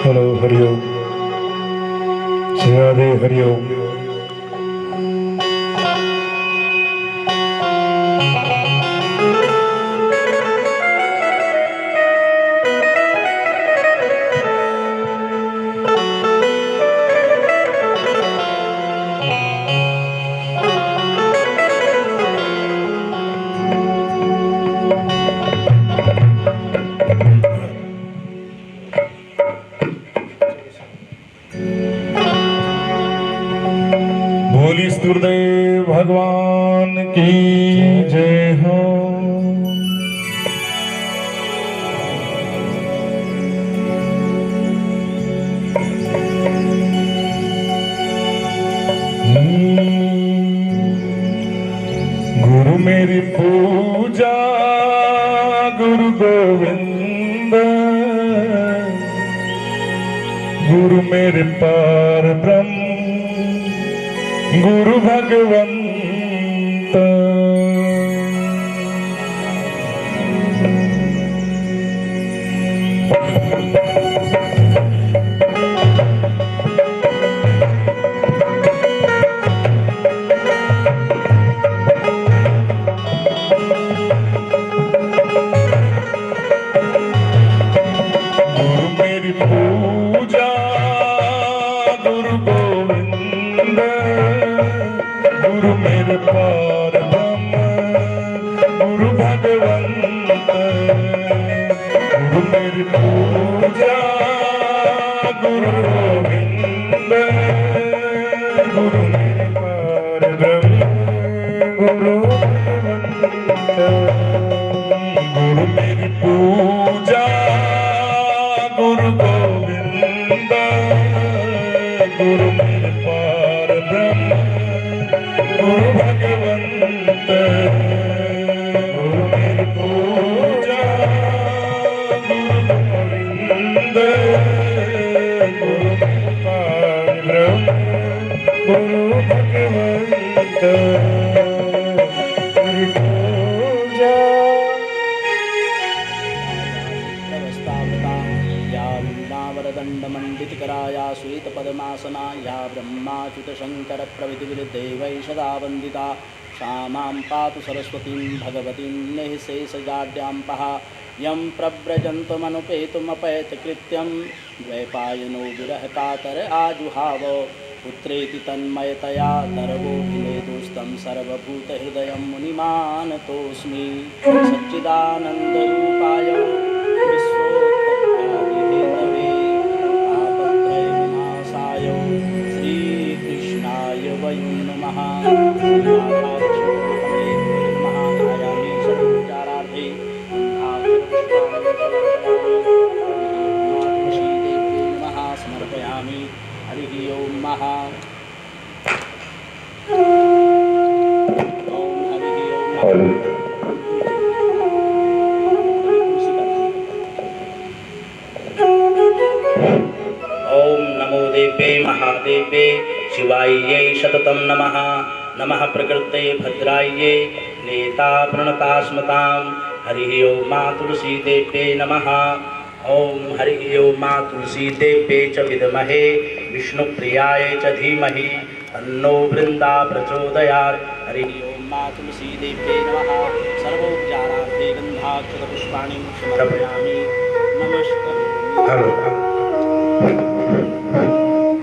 Hello Hariom, Radhe Hariom. बोली सूर्यदेव भगवान की जय हो। गुरु मेरी पूजा गुरु गोविंद, गुरु मेरे पार ब्रह्म गुरु भगवंत। गुरु मेरी पूजा गुरु गोविंद, गुरु मेरे पार ब्रह्म गुरु भगवंत। गुरु मेरी पूजा गुरु गोविंद, गुरु मेरे पार ब्रह्म गुरु भगवंत। गुरु मेरी पूजा गुरु गोविंद, गुरु मेरे पार ब्रह्म गुरु भगवंत। गुरु मेरी पूजा गुरु गोविंद, गुरु मेरे पार ब्रह्म गुरु भगवंत। मेरी पूजा वरदण्डमण्डितकराया श्वेतपद्मासना या ब्रह्माच्युतशङ्करप्रभृतिभिर्देवैः सदा वन्दिता सा मां पातु सरस्वतीं भगवतीं निःशेषजाड्यां पहा। यं प्रव्रजन्तमनुपेतुमपैतकृत्यं द्वैपायनो विरहकातर आजुहाव। पुत्रेति तन्मयतया तरवोऽखिलेदुस्तं सर्वभूतहृदयं मुनिमानतोऽस्मि। सच्चिदानन्दरूपाय श्रीकृष्णाय वै नमः। महाकायामि सर्वोपचारार्थे नमः समर्पयामि। हरिः ओम महा ओम हरिः ओम। ओम नमो देवे महादेवे शिवायै शततं नमः। नमः प्रकृते भद्रायै नेता प्रणतास्मतां। हरिः ओम मा तुलसी देवे नमः। ओम हरिः ओम मा तुलसी देवे च विद्महे विष्णुप्रियाय च धीमहि तन्नो वृन्दा प्रचोदयात्। हरिः ओम मा तुलसी देवे नमः। सर्वोपचारार्थे गन्धाक्षतपुष्पाणि समर्पयामि। नमस्कार।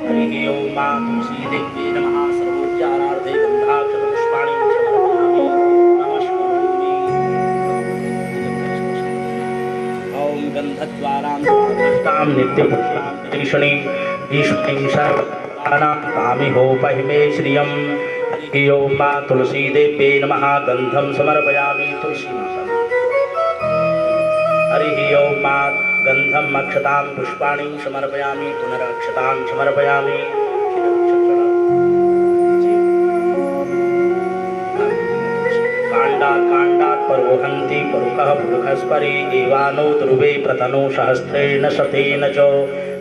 हरिः ओम मा तुलसी देवे नमः। सर्वोपचारार्थे गन्धाक्षतपुष्पाणि समर्पयामि। नमस्कारोमि। ओम गन्धद्वारां स्वादिष्टां नित्यपुष्पां त्रिषणीं ईश्वरीं सर्वदानां तामिहोपहिमे श्रियं। हरिः ओम मा तुलसी देवे नमः। गन्धं समर्पयामि तुलसी माता। हरिः ओम मा गन्धं अक्षतां पुष्पाणि समर्पयामि। पुनरक्षतां समर्पयामि। काण्डात् परोहन्ति परुकः पुरुखस्परि एवानो ध्रुवे प्रतनो सहस्रेण शतेन च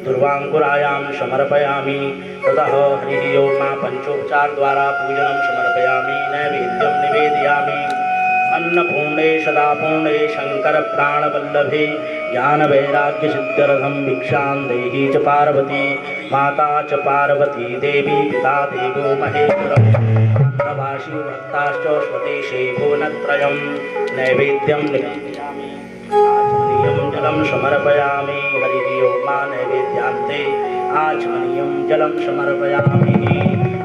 दुर्वाङ्कुरायां समर्पयामि। ततः हरिः ओम मा पंचोपचार द्वारा पूजनं समर्पयामि। नैवेद्यं निवेदयामि। अन्नपूर्णे सदापूर्णे शंकर प्राणवल्लभे ज्ञान वैराग्य सिद्ध्यर्थं भिक्षां देहि च पार्वती माता च पार्वती देवी पिता देवो महेश्वरः प्रभाषी भक्ताश्च स्वदेशे भुवनत्रयं नैवेद्यं निवेदयामि आचमनीयं जलं समर्पयामि हरिः ओम नैवेद्यान्ते आचमनीयं जलं समर्पयामि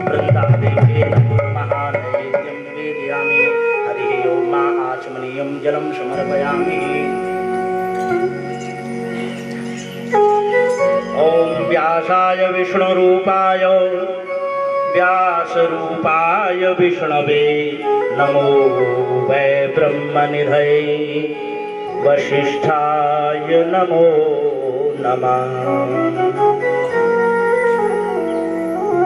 वृन्दादेवे नमो नमः नैवेद्यं निवेदयामि हरिः ओम आचमनीयं जलं समर्पयामि ओम व्यासाय विष्णुरूपाय व्यासरूपाय विष्णवे नमो वै ब्रह्मनिधये वसिष्ठाय नमो नमः।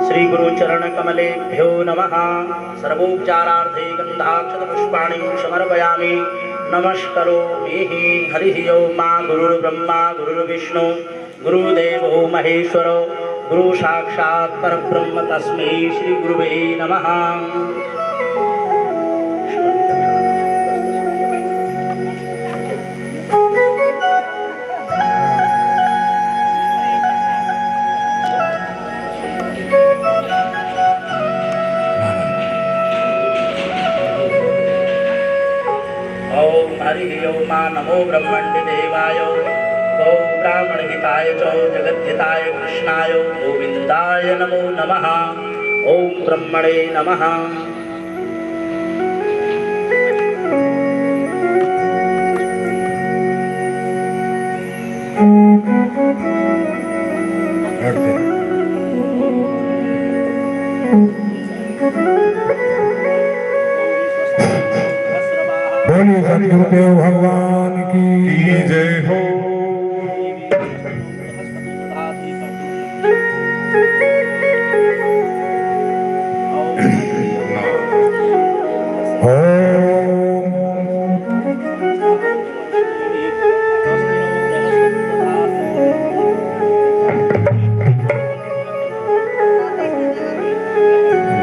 श्री गुरु चरण कमलेभ्यो नमः। सर्वोपचारार्थे गन्धाक्षतपुष्पाणि समर्पयामि नमस्करोमि हरिः ओम गुरुर्ब्रह्मा गुरुर्विष्णु गुरुदेवो महेश्वरो गुरु साक्षात् परब्रह्म तस्मै श्री गुरुवे नमः। ओम हरिः ओम नमो ब्रह्मण्य देवाय गौ ब्राह्मण हिताय च जगद्धिताय कृष्णाय गोविंदाय नमो नमः। ओम ब्रह्मणे नमः। बोलिए सतगुरुदेव भगवान की जय हो।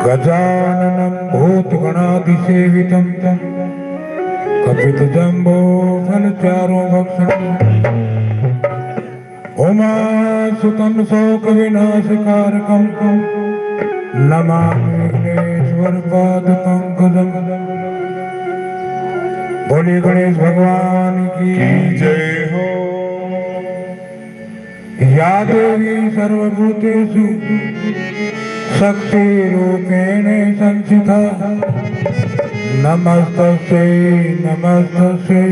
गजाननं भूतगणाधिसेवितं कपितजम्बो फलचारो भक्षणम् उमासुतं शोकविनाशकारकं नमामि विघ्नेश्वरपादपङ्कजम्। बोलिए गणेश भगवान की जय हो। या देवी सर्वभूतेषु शक्तिरूपेण संस्थिता नमस्तस्यै नमस्तस्यै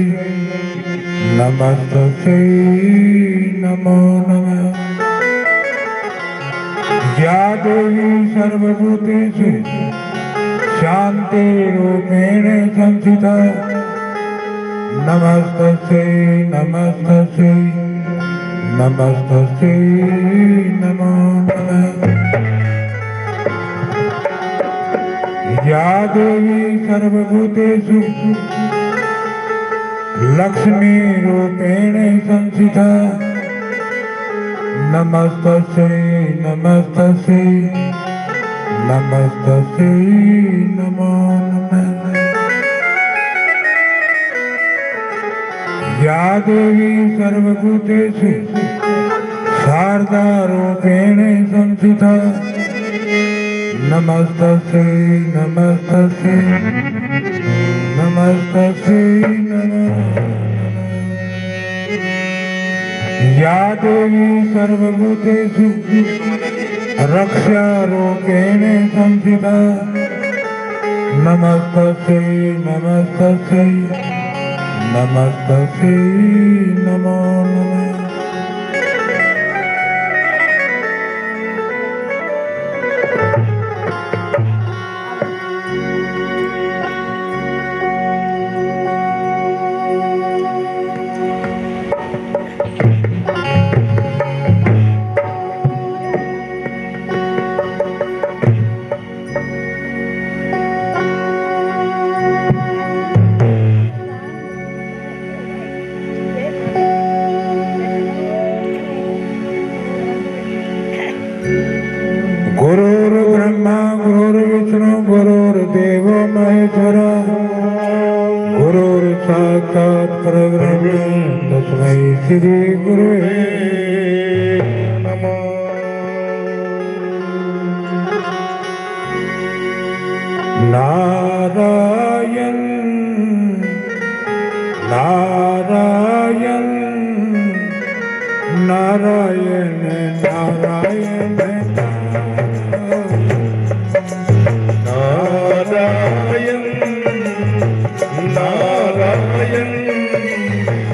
नमस्तस्यै नमो नमः। या देवी सर्वभूतेषु शान्तिरूपेण संस्थिता नमस्तस्यै नमस्तस्यै नमस्तस्यै नमो नमः। या देवी सर्वभूतेषु लक्ष्मी रूपेण संस्थिता नमस्तस्यै नमस्तस्यै नमस्तस्यै नमो नमः। या देवी सर्वभूतेषु शारदा रूपेण संस्थिता नमस्तस्यै नमस्तस्यै नमस्तस्यै नमो नमः। या देवी सर्वभूतेषु रक्षारूपेण संस्थिता नमस्तस्यै नमस्तस्यै नमस्तस्यै नमो नमः। साक्षात् परब्रह्म तस्मै श्री गुरुवे नमः। नारायण नारायण नारायण नारायण नारायण नारायण नारायण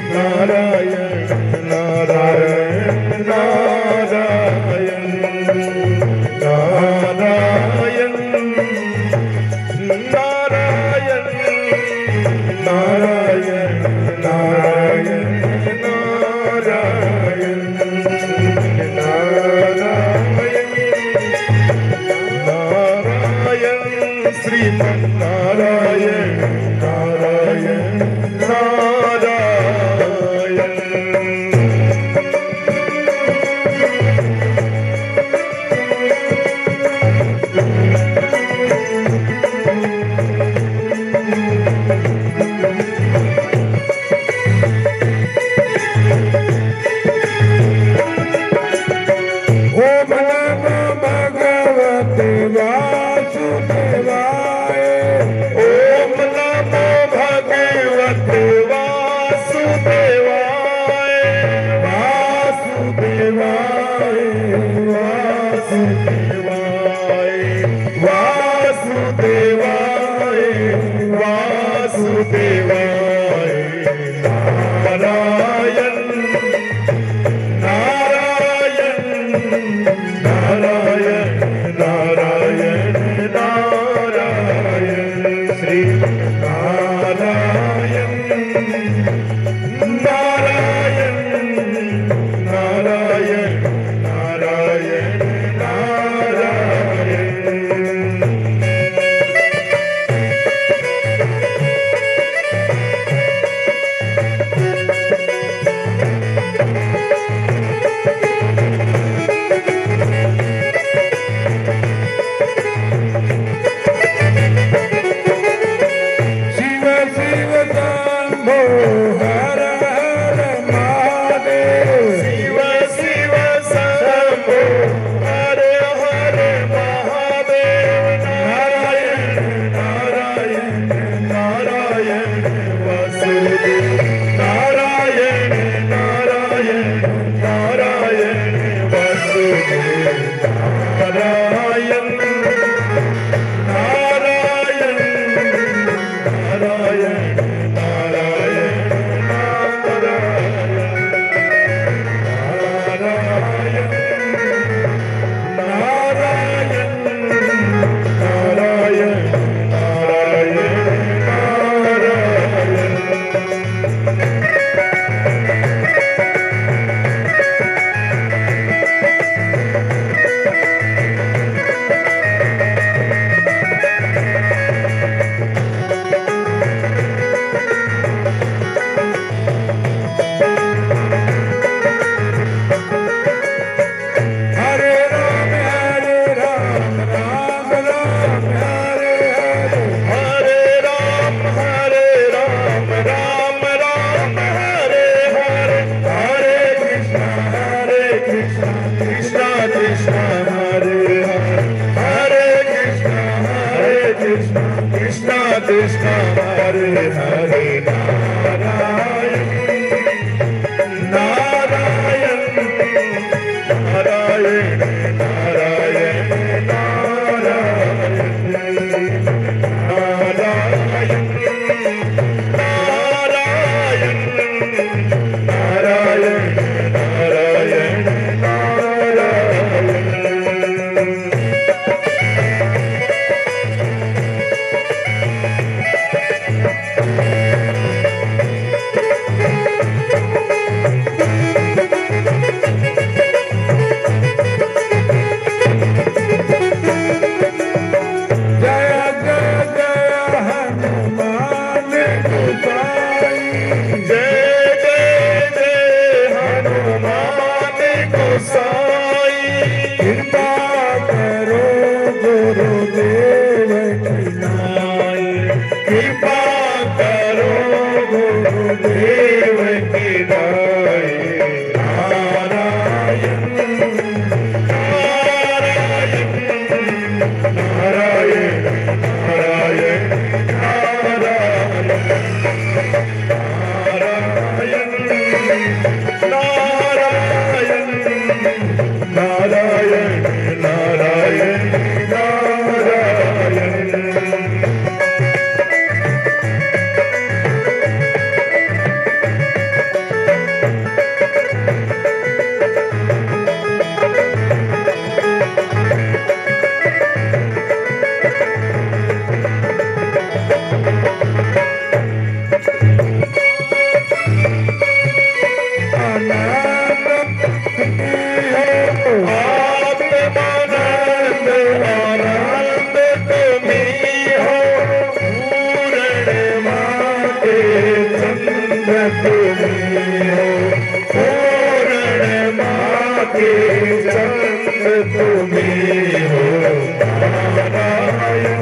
नारायण नारायण नारायण नारायण नारायण नारायण नारायण नारायण श्रीमन्नारायण नारायण नारायण। ओम नमो भगवते वासुदेवाय ओम नमो भगवते वासुदेवाय वासुदेवाय वासुदेवाय वासुदेवाय नारायण नारायण नारायण नारायण नारायण श्री नारायण नारायण नारायण नारायण नारायण। शिव शिव शंभो हर हर महादेव शिव शिव शंभो हरे हरे महादेव नारायण नारायण नारायण वासुदेव नारायण नारायण नारायण वासुदेव नारायण नारायण नारायण नारायण हरे राम राम राम हरे हरे हरे राम राम राम हरे हरे हरे कृष्णा कृष्णा कृष्णा हरे हरे हरे कृष्णा कृष्णा कृष्णा हरे हरे नारायण नारायण नारायण नारायण नारायण नारायण नारायण नारायण नारायण नारायण। संग तुम्हें हो नारायण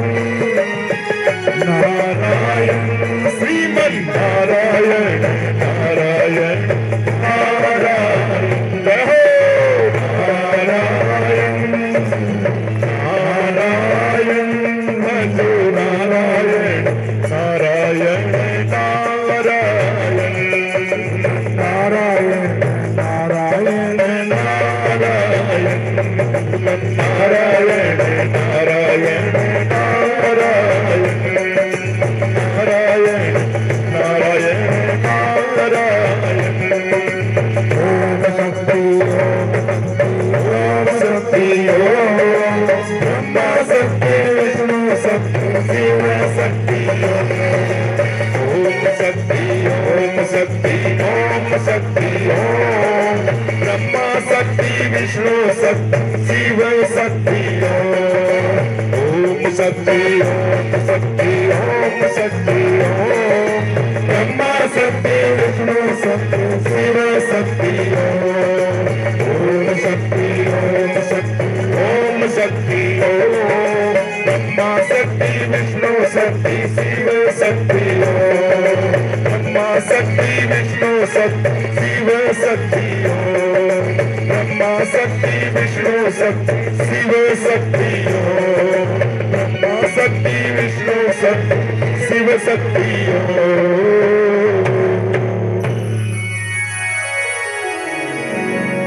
नारायण श्रीमन नारायण नारायण नारायण कहो नारायण नारायण भजो नारायण नारायण नारायण नारायण नारायण नारायण नारायण नारायण नारायण नारायण नारायण ओम शक्ति ओम शक्ति ओम ब्रह्मा शक्ति विष्णु शक्ति शिव शक्ति ओम शक्ति ओम शक्ति ओम शक्ति ओम ब्रह्मा शक्ति विष्णु शक्ति शिव शक्ति ओम शक्ति ओम शक्ति ओम शक्ति ओम ब्रह्मा शक्ति विष्णु शक्ति शिव शक्ति ओम शक्ति ओम शक्ति ओम शक्ति ओम ब्रह्मा शक्ति विष्णु शक्ति शिव शक्ति ब्रह्मा शक्ति विष्णु शक्ति शिव शक्ति ब्रह्मा शक्ति विष्णु शक्ति शिव शक्ति ब्रह्मा शक्ति विष्णु शक्ति शिव शक्ति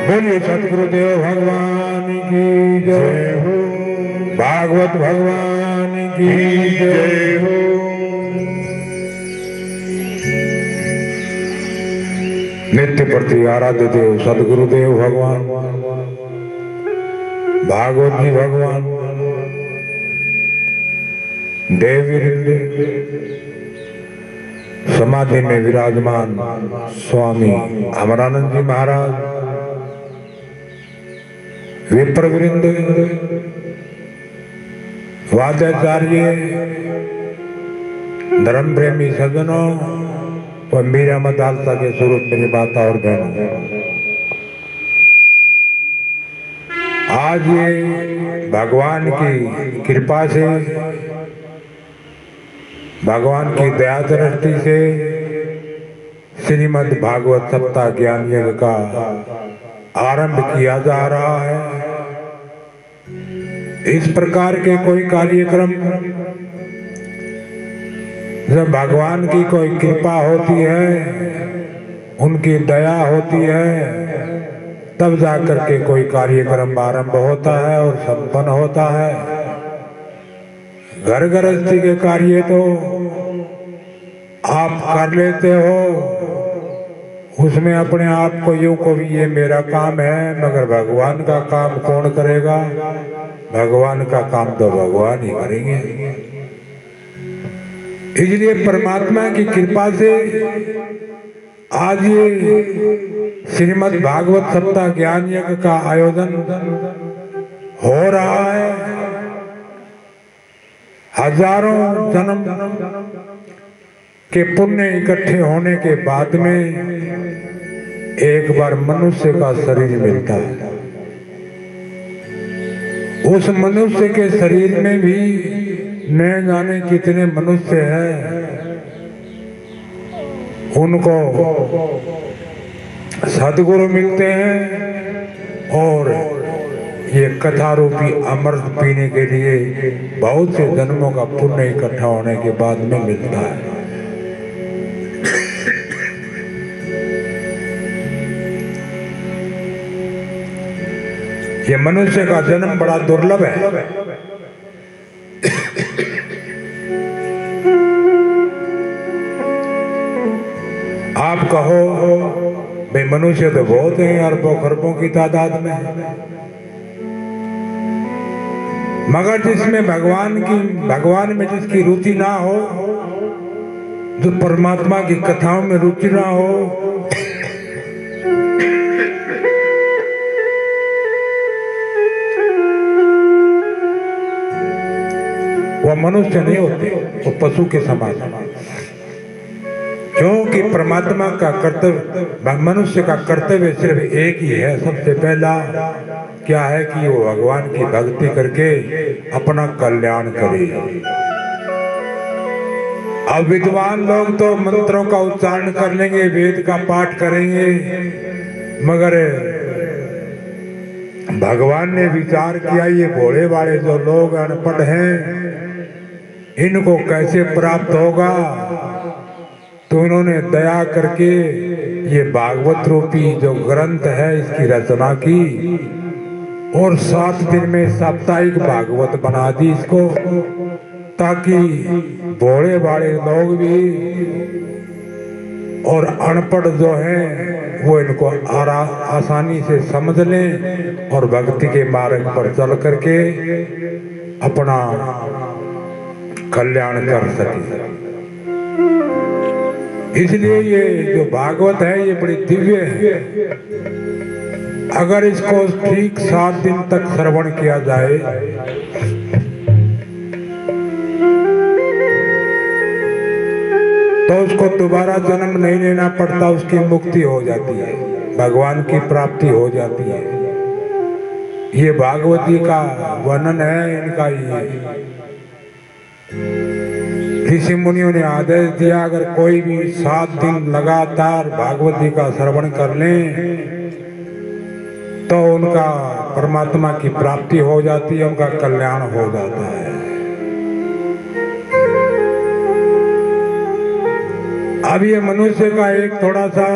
बोलिए सतगुरुदेव भगवान की जय हो भागवत भगवान की जय हो नित्य प्रति आराध्य देव सदगुरुदेव भगवान भागवत जी भगवान देवी समाधि में विराजमान स्वामी अमरानंद जी महाराज विप्रवृंद वाद्याचार्य धर्म प्रेमी सज्जनों और मीरा मदालसा के स्वरूप मेरी माता और बहनों, आज ये भगवान की कृपा से भगवान की दया दृष्टि से श्रीमद् भागवत सप्ताह ज्ञान यज्ञ का आरंभ किया जा रहा है। इस प्रकार के कोई कार्यक्रम जब भगवान की कोई कृपा होती है, उनकी दया होती है, तब जाकर के कोई कार्यक्रम आरंभ होता है और संपन्न होता है। घर गृहस्थी के कार्य तो आप कर लेते हो, उसमें अपने आप को यूं को भी ये मेरा काम है, मगर भगवान का काम कौन करेगा? भगवान का काम तो भगवान ही करेंगे। इसलिए परमात्मा की कृपा से आज ये श्रीमद् भागवत सप्ताह ज्ञान यज्ञ का आयोजन हो रहा है। हजारों जन्म के पुण्य इकट्ठे होने के बाद में एक बार मनुष्य का शरीर मिलता है। उस मनुष्य के शरीर में भी न जाने कितने मनुष्य हैं, उनको सद्गुरु मिलते हैं और ये कथा रूपी अमृत पीने के लिए बहुत से जन्मों का पुण्य इकट्ठा होने के बाद में मिलता है। ये मनुष्य का जन्म बड़ा दुर्लभ है। आप कहो भाई मनुष्य तो बहुत हैं, अरबों खरबों की तादाद में, मगर जिसमें भगवान में जिसकी रुचि ना हो, जो परमात्मा की कथाओं में रुचि ना हो, वह मनुष्य नहीं होते, वो पशु के समान। क्योंकि क्योंकि परमात्मा का कर्तव्य, मनुष्य का कर्तव्य सिर्फ एक ही है। सबसे पहला क्या है कि वो भगवान की भक्ति करके अपना कल्याण करे। अब विद्वान लोग तो मंत्रों का उच्चारण कर लेंगे, वेद का पाठ करेंगे, मगर भगवान ने विचार किया ये भोले वाले जो लोग अनपढ़ हैं इनको कैसे प्राप्त होगा, तो उन्होंने दया करके ये भागवत रूपी जो ग्रंथ है इसकी रचना की और 7 दिन में साप्ताहिक भागवत बना दी इसको, ताकि भोले भाले लोग भी और अनपढ़ जो हैं वो इनको आसानी से समझ लें और भक्ति के मार्ग पर चल करके अपना कल्याण कर सके। इसलिए ये जो भागवत है ये बड़ी दिव्य है। अगर इसको ठीक 7 दिन तक श्रवण किया जाए तो उसको दोबारा जन्म नहीं लेना पड़ता, उसकी मुक्ति हो जाती है, भगवान की प्राप्ति हो जाती है। ये भागवत जी का वर्णन है इनका। ये ऋषि मुनियों ने आदेश दिया अगर कोई भी 7 दिन लगातार भागवत जी का श्रवण कर लें तो उनका परमात्मा की प्राप्ति हो जाती है, उनका कल्याण हो जाता है। अब ये मनुष्य का एक थोड़ा सा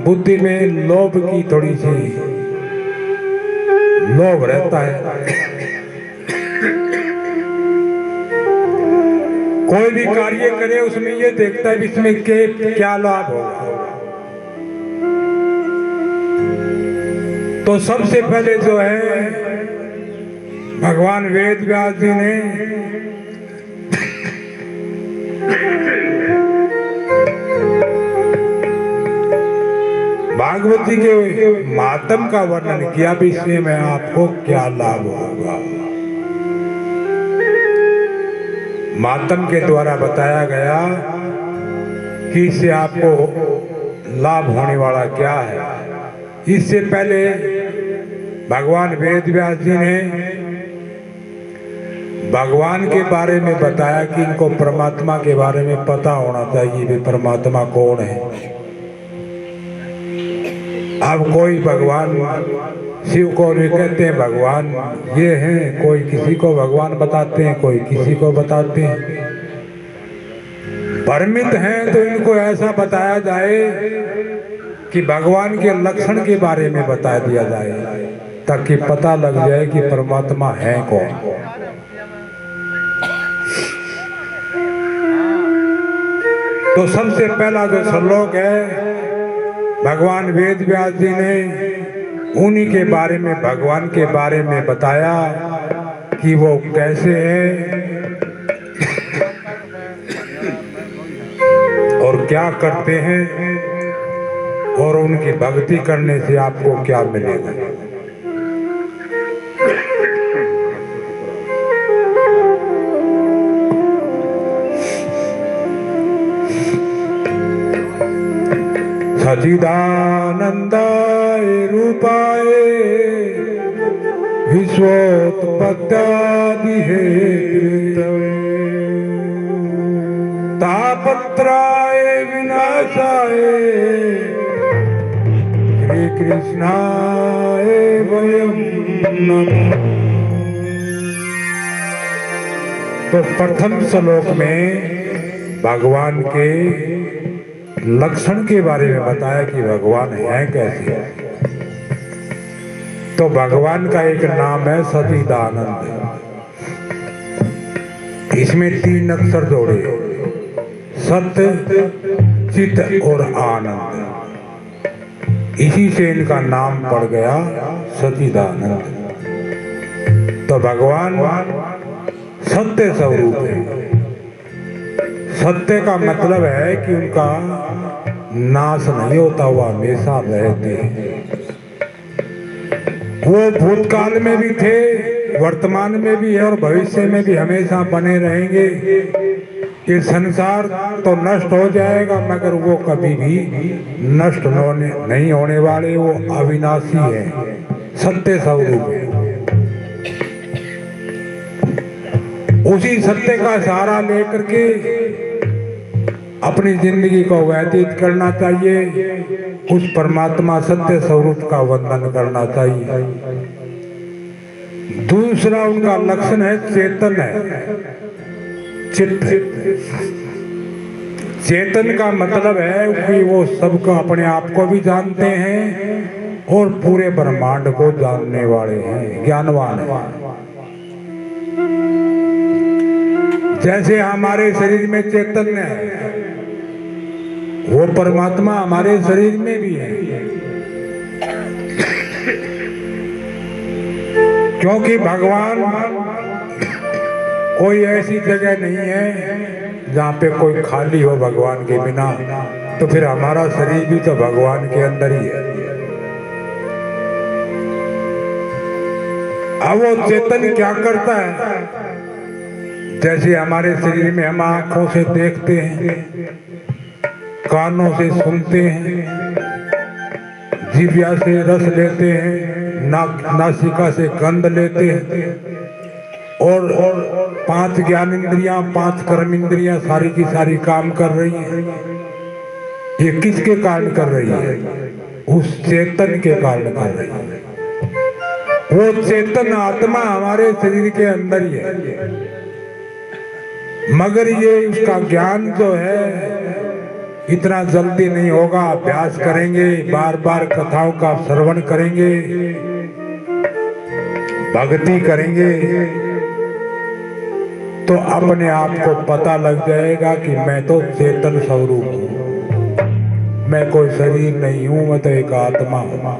बुद्धि में लोभ की थोड़ी सी लोभ रहता है। कोई भी कार्य करे उसमें ये देखता है इसमें क्या लाभ होगा। तो सबसे पहले जो है भगवान वेद व्यास जी ने भागवत जी के मातम का वर्णन किया भी इसमें में आपको क्या लाभ होगा। मातम के द्वारा बताया गया कि इससे आपको लाभ होने वाला क्या है। इससे पहले भगवान वेद व्यास जी ने भगवान के बारे में बताया कि इनको परमात्मा के बारे में पता होना चाहिए भी परमात्मा कौन है। अब कोई भगवान शिव को भी कहते हैं भगवान ये हैं, कोई किसी को भगवान बताते हैं, कोई किसी को बताते हैं। परमित हैं तो इनको ऐसा बताया जाए कि भगवान के लक्षण के बारे में बता दिया जाए ताकि पता लग जाए कि परमात्मा है कौन। तो सबसे पहला जो श्लोक है भगवान वेद व्यास जी ने उन्हीं के बारे में भगवान के बारे में बताया कि वो कैसे है और क्या करते हैं और उनकी भक्ति करने से आपको क्या मिलेगा। सच्चिदानंदाय रूपाय विश्वोत्पत्त्यादि हेतवे तापत्राय विनाशाय श्री कृष्णाय वयं नमः। तो प्रथम श्लोक में भगवान के लक्षण के बारे में बताया कि भगवान है कैसे। तो भगवान का एक नाम है सच्चिदानंद। इसमें 3 अक्षर जोड़े सत्य चित और आनंद, इसी से इनका नाम पड़ गया सच्चिदानंद। तो भगवान सत्य स्वरूप है। सत्य का मतलब है कि उनका नाश नहीं होता, वो हमेशा रहते हैं। वो भूतकाल में भी थे, वर्तमान में भी है और भविष्य में भी हमेशा बने रहेंगे। ये संसार तो नष्ट हो जाएगा मगर वो कभी भी नष्ट नहीं होने वाले, वो अविनाशी है, सत्य स्वरूप है। उसी सत्य का सहारा लेकर के अपनी जिंदगी को व्यतीत करना चाहिए, उस परमात्मा सत्य स्वरूप का वंदन करना चाहिए। दूसरा उनका लक्षण है चेतन है, चित्त। चेतन का मतलब है कि वो सबको, अपने आप को भी जानते हैं और पूरे ब्रह्मांड को जानने वाले हैं, ज्ञानवान हैं। जैसे हमारे शरीर में चैतन्य है, वो परमात्मा हमारे शरीर में भी है, क्योंकि भगवान कोई ऐसी जगह नहीं है जहाँ पे कोई खाली हो भगवान के बिना, तो फिर हमारा शरीर भी तो भगवान के अंदर ही है। अब वो चेतन क्या करता है, जैसे हमारे शरीर में हम आंखों से देखते हैं, कानों से सुनते हैं, जीभया से रस लेते हैं, नासिका से गंध लेते हैं, और 5 ज्ञान इंद्रियां, 5 कर्म इंद्रियां सारी की सारी काम कर रही हैं। ये किसके कारण कर रही है? उस चेतन के कारण कर रही है। वो चेतन आत्मा हमारे शरीर के अंदर ही है, मगर ये उसका ज्ञान जो है इतना जल्दी नहीं होगा। अभ्यास करेंगे, बार बार कथाओं का श्रवण करेंगे, भक्ति करेंगे, तो अपने आप को पता लग जाएगा कि मैं तो चेतन स्वरूप हूं, मैं कोई शरीर नहीं हूं, मैं तो एक आत्मा हूं।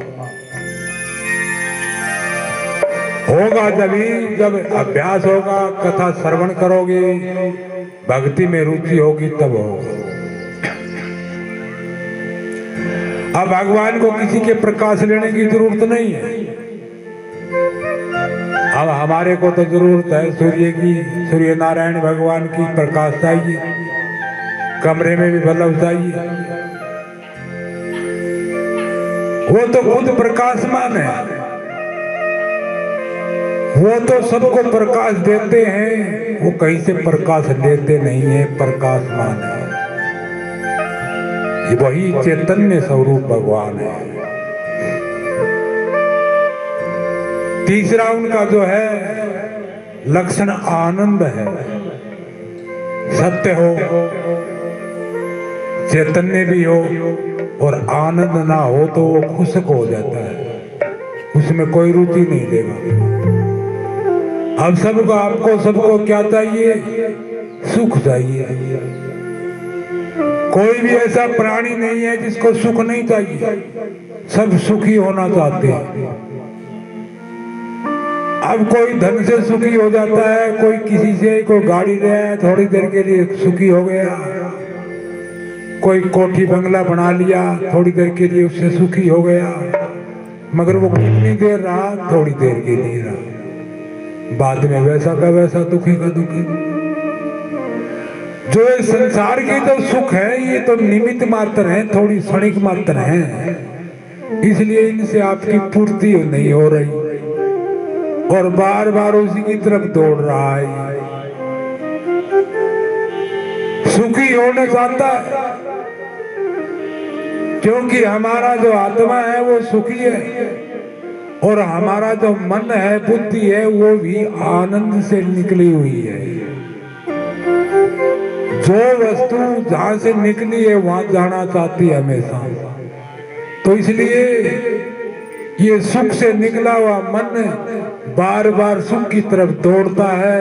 होगा जब अभ्यास होगा, कथा श्रवण करोगे, भक्ति में रुचि होगी, तब होगा। अब भगवान को किसी के प्रकाश लेने की जरूरत नहीं है। अब हमारे को तो जरूरत है सूर्य की, सूर्य नारायण भगवान की प्रकाश चाहिए, कमरे में भी बल्ब चाहिए। वो तो खुद प्रकाशमान है, वो तो सबको प्रकाश देते हैं, वो कहीं से प्रकाश लेते नहीं है, प्रकाशमान है। ये वही चैतन्य स्वरूप भगवान है। तीसरा उनका जो है लक्षण आनंद है। सत्य हो, चैतन्य भी हो और आनंद ना हो तो वो खुशक हो जाता है, उसमें कोई रुचि नहीं देगा। अब सबको क्या चाहिए? सुख चाहिए। कोई भी ऐसा प्राणी नहीं है जिसको सुख नहीं चाहिए, सब सुखी होना चाहते हैं। अब कोई धन से सुखी हो जाता है, कोई किसी से, कोई गाड़ी ले आया थोड़ी देर के लिए सुखी हो गया, कोई कोठी बंगला बना लिया थोड़ी देर के लिए उससे सुखी हो गया, मगर वो कितनी देर रहा? थोड़ी देर के लिए रहा, बाद में वैसा का वैसा दुखी का दुखी। जो इस संसार की जो सुख है ये तो निमित्त मात्र है, थोड़ी क्षणिक मात्र है, इसलिए इनसे आपकी पूर्ति नहीं हो रही और बार बार उसी की तरफ दौड़ रहा है। सुखी होना चाहता है क्योंकि हमारा जो आत्मा है वो सुखी है और हमारा जो मन है, बुद्धि है, वो भी आनंद से निकली हुई है। जो वस्तु जहां से निकली है वहां जाना चाहती है हमेशा, तो इसलिए ये सुख से निकला हुआ मन बार बार सुख की तरफ दौड़ता है,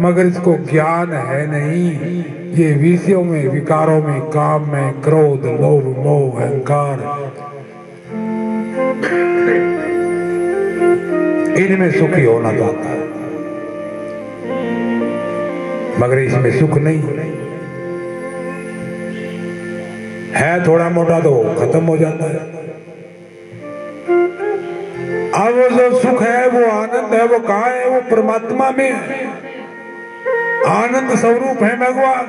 मगर इसको ज्ञान है नहीं। ये विषयों में, विकारों में, काम में, क्रोध, लोभ, मोह, अहंकार, इनमें सुखी होना चाहता है, मगर इसमें सुख नहीं है। थोड़ा मोटा तो खत्म हो जाता है। अब वो जो सुख है, वो आनंद है, वो कहाँ है? वो परमात्मा में है। आनंद स्वरूप है भगवान।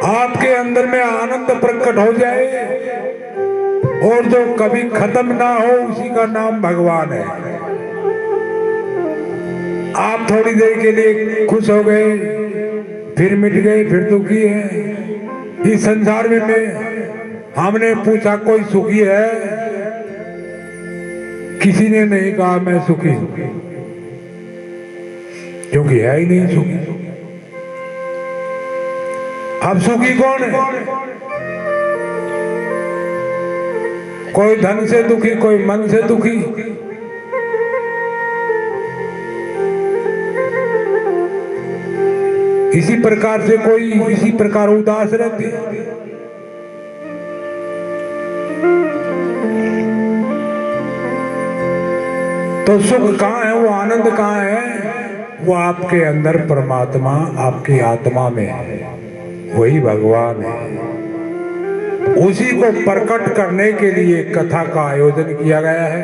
आपके अंदर में आनंद प्रकट हो जाए और जो कभी खत्म ना हो उसी का नाम भगवान है। आप थोड़ी देर के लिए खुश हो गए, फिर मिट गए, फिर दुखी है। इस संसार में हमने पूछा कोई सुखी है? किसी ने नहीं कहा मैं सुखी हूं, क्योंकि है ही नहीं सुखी। अब सुखी कौन है? कोई धन से दुखी, कोई मन से दुखी। इसी प्रकार से कोई इसी प्रकार उदास रहते। तो सुख कहाँ है? वो आनंद कहाँ है? वो आपके अंदर परमात्मा आपकी आत्मा में है, वही भगवान है। उसी को प्रकट करने के लिए कथा का आयोजन किया गया है।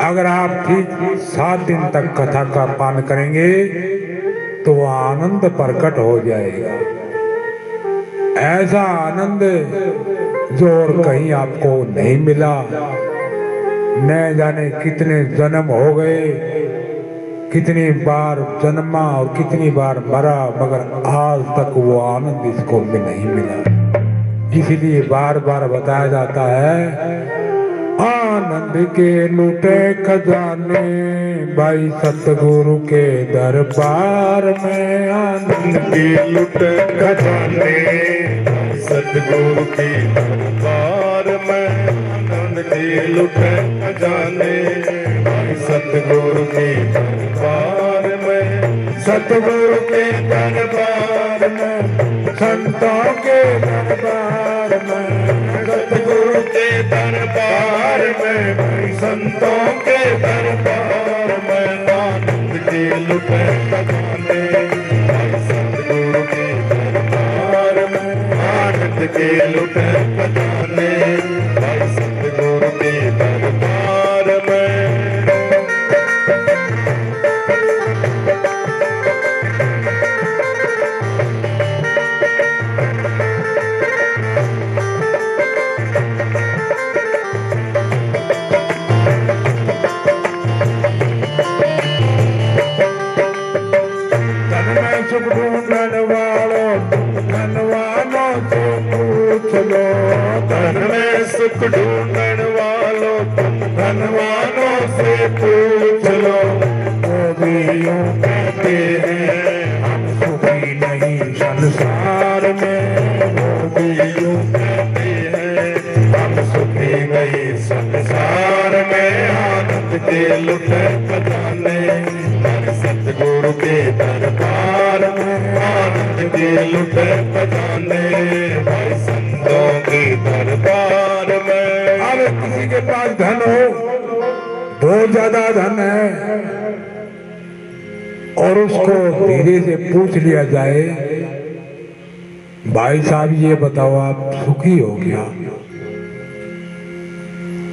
अगर आप ठीक 7 दिन तक कथा का पान करेंगे तो वह आनंद प्रकट हो जाएगा। ऐसा आनंद जो और कहीं आपको नहीं मिला। न जाने कितने जन्म हो गए, कितनी बार जन्मा और कितनी बार मरा, मगर आज तक वो आनंद इसको में नहीं मिला। इसलिए बार बार बताया जाता है, आनंद के लूटे खजाने भाई सतगुरु के दरबार में। आनंद के लुटे खजाने सतगुरु के दरबार में। आनंद के लुटे खजाने सतगुरु के दरबार में। सतगुरु के दरबार में, संतों के दरबार में। सतगुरु के दरबार में, संतों के दरबार में। आनंद के लुटे खजाने सतगुरु के दरबार में। आनंद के लुटे खजाने सतगुरु के दरबार में। सुख ढूंढन वालों धनवानों से पूछ लो। धन में सुख ढूंढन वालों धनवानों से पूछ लो। वो भी यूं कहते हैं हम सुखी नहीं संसार में। वो भी यूं कहते हैं हम सुखी नहीं संसार में। आनंद के लुटे खजाने सतगुरु के दरबार में। आनंद के लुटे खजाने भाई संतों के दरबार में। अब किसी के पास धन हो, बहुत ज्यादा धन है, और उसको धीरे से पूछ लिया जाए, भाई साहब ये बताओ आप सुखी हो क्या?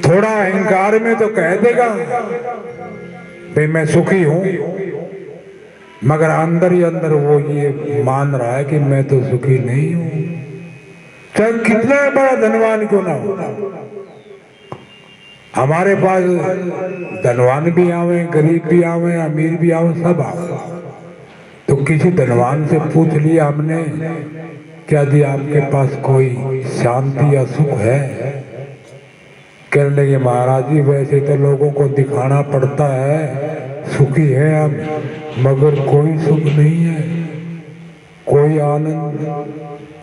थोड़ा अहंकार में तो कह देगा भाई मैं सुखी हूं, मगर अंदर ही अंदर वो ये मान रहा है कि मैं तो सुखी नहीं हूं। चाहे कितना बड़ा धनवान क्यों ना हो। हमारे पास धनवान भी आवे, गरीब भी आवे, अमीर भी आवे, सब आवे। तो किसी धनवान से पूछ लिया हमने, क्या जी आपके पास कोई शांति या सुख है? कहने लगे महाराज जी वैसे तो लोगों को दिखाना पड़ता है सुखी है हम, मगर कोई सुख नहीं है, कोई आनंद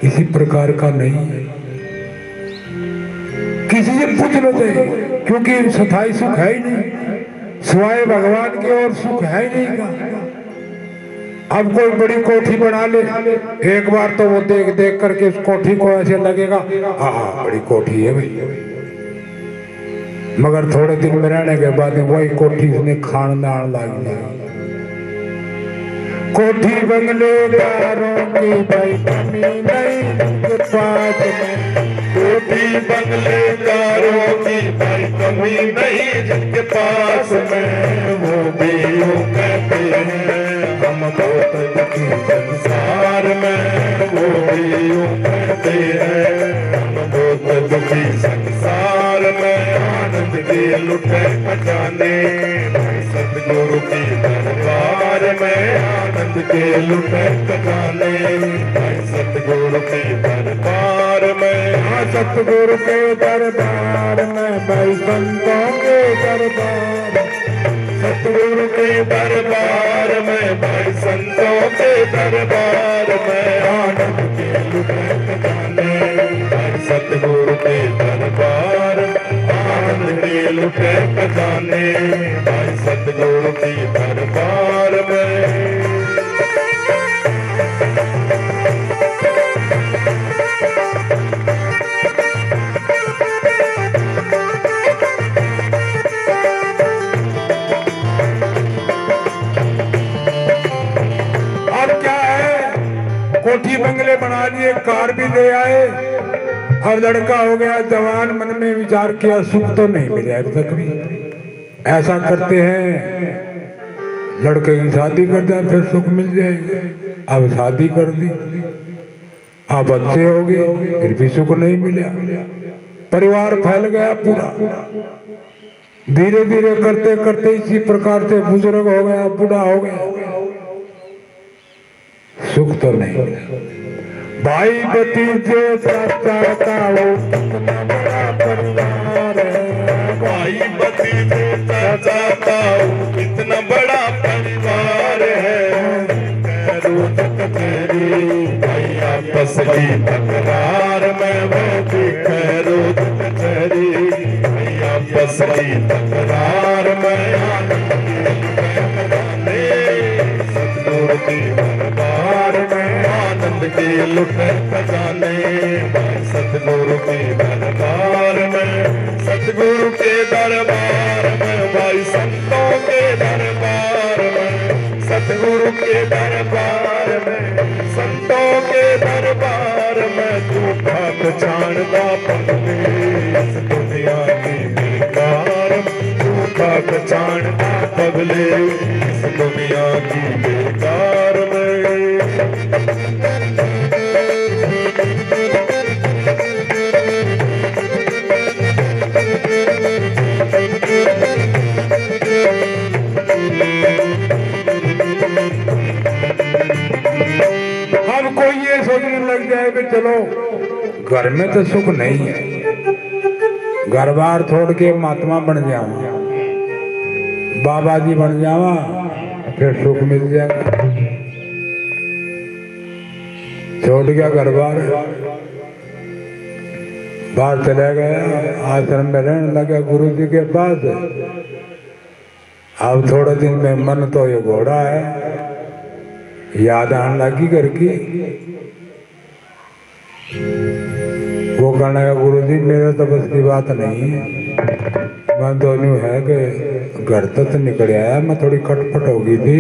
किसी प्रकार का नहीं है। किसी से पूछ लो चाहिए, क्योंकि स्थायी सुख है ही नहीं, सिवाय भगवान के और सुख है ही नहीं का। अब कोई बड़ी कोठी बना ले, एक बार तो वो देख देख करके उस कोठी को ऐसे लगेगा हाँ बड़ी कोठी है भाई, मगर थोड़े दिन में रहने के बाद वही कोठी उसने खानदान लागी। कोठी बंगले दारों की भाई कमी नहीं के पास में। कोठी बंगले दारों की भाई कमी नहीं जिनके पास में। वो भी यूं कहते बहुत दुखी संसार में वो भी यूं कहते हैं हम बहुत दुखी संसार में आनंद के लुटे खजाने सतगुरु के दरबार में आनंद के लुटे खजाने सतगुरु के दरबार में सतगुरु के दरबार में भाई संतों के दरबार सतगुरु के दरबार में भाई संतों के दरबार में आनंद के लुटे खजाने भाई सतगुरु के दरबार आनंद के लुटे खजाने भाई सतगुरु के दरबार में। कोठी बंगले बना लिए, कार भी ले आए, अब लड़का हो गया जवान, मन में विचार किया सुख तो नहीं मिले अब तक भी। ऐसा करते हैं लड़के की शादी कर जाए फिर सुख मिल जाएगा। अब शादी कर दी, अब बच्चे हो गए फिर भी सुख नहीं मिला, परिवार फैल गया पूरा। धीरे धीरे करते करते इसी प्रकार से बुजुर्ग हो गया, बूढ़ा हो गया, सुख तो नहीं मिला। भाई भतीजे चाचा वो कितना बड़ा परिवार है, भाई भतीजे चाचा वो कितना बड़ा परिवार है। रोज कचहरी भाई आपस की तकरार में वो भी रोज कचहरी भाई आपस की तकरार में सतगुरु के दरबार में आनंद के लुटे खजाने सतगुरु के दरबार में सतगुरु के दरबार में भाई संतों के दरबार में सतगुरु के दरबार में संतों के दरबार में झूठा पहचानदा पगले इस दुनिया की बेकार झूठा पहचानदा पगले इस दुनिया की बेकार में। अब कोई ये सोचने लग जाए कि चलो घर में तो सुख नहीं है, घर बार छोड़ के महात्मा बन जाऊं, बाबा जी बन जावा फिर सुख मिल जाएगा। छोड़ गया घर बार, बाहर चला गया, आश्रम में रहने लगा गुरु जी के पास। अब थोड़े दिन में मन तो ये घोड़ा है, याद आने लगी घर की। वो कहने लगा गुरु जी मेरे तो बस की बात नहीं है, मैं तो यूं है कि घर तो निकल आया, मैं थोड़ी खटपट हो गई थी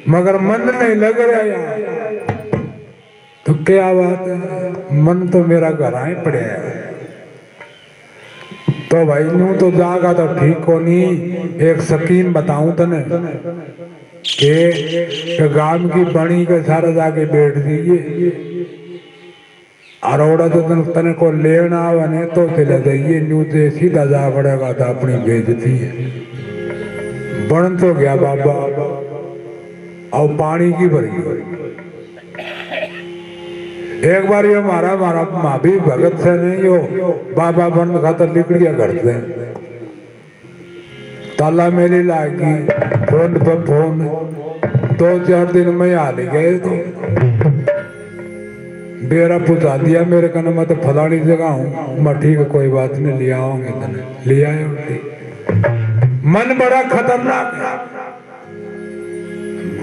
मगर मन नहीं लग रहा यार। तो क्या बात है, मन तो मेरा घर आए पड़े है। तो भाई यूं तो जागा तो ठीक को नहीं। एक स्कीम बताऊं तने के गांव की बणी के सारा जाके बैठ दीजिए, अरोड़ा तो तने को लेना बने तो चले जाइए, न्यू से सीधा जा पड़ेगा तो अपनी बेइज्जती है। बन तो गया बाबा और पानी की भरी। एक बार ये मारा माँ भी भगत से नहीं हो बाबा बन खातर निकल गया घर से, ताला मेरी लागी, फोन पर फोन, 2-4 दिन में आ गए तो बेरा पूछा दिया मेरे कहना मैं तो फलानी जगह हूँ। मैं ठीक है कोई बात नहीं, लिया होंगे तने लिया है। मन बड़ा खतरनाक है,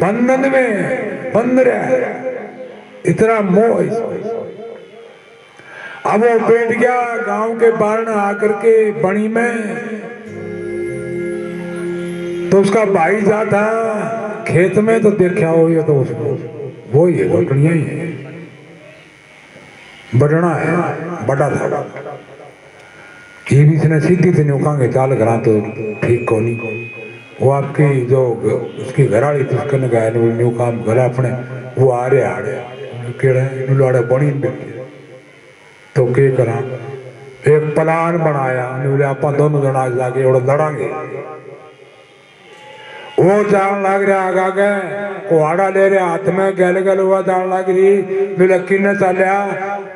बंधन में बंद रहा, इतना मोह। अब वो बैठ गया गांव के बाहर आकर के बणी में, तो उसका भाई जाता खेत में तो देखा हो ये तो उसको वो ही है, घोटनिया ही है, बढ़ना है बड़ा था। ये भी इसने सीधी से नुकांगे चाल करा तो ठीक को नहीं। वो आपकी जो उसकी घराड़ी थी उसके गए न्यू काम करा अपने वो आ रहे केड़ा लाड़े बनी तो के करा एक प्लान बनाया आप दोनों जना जाके लड़ांगे वो जान लग रहा आगे कुहाड़ा ले रहे हाथ में गल गल हुआ जान लग रही मेरे किन्ने चलिया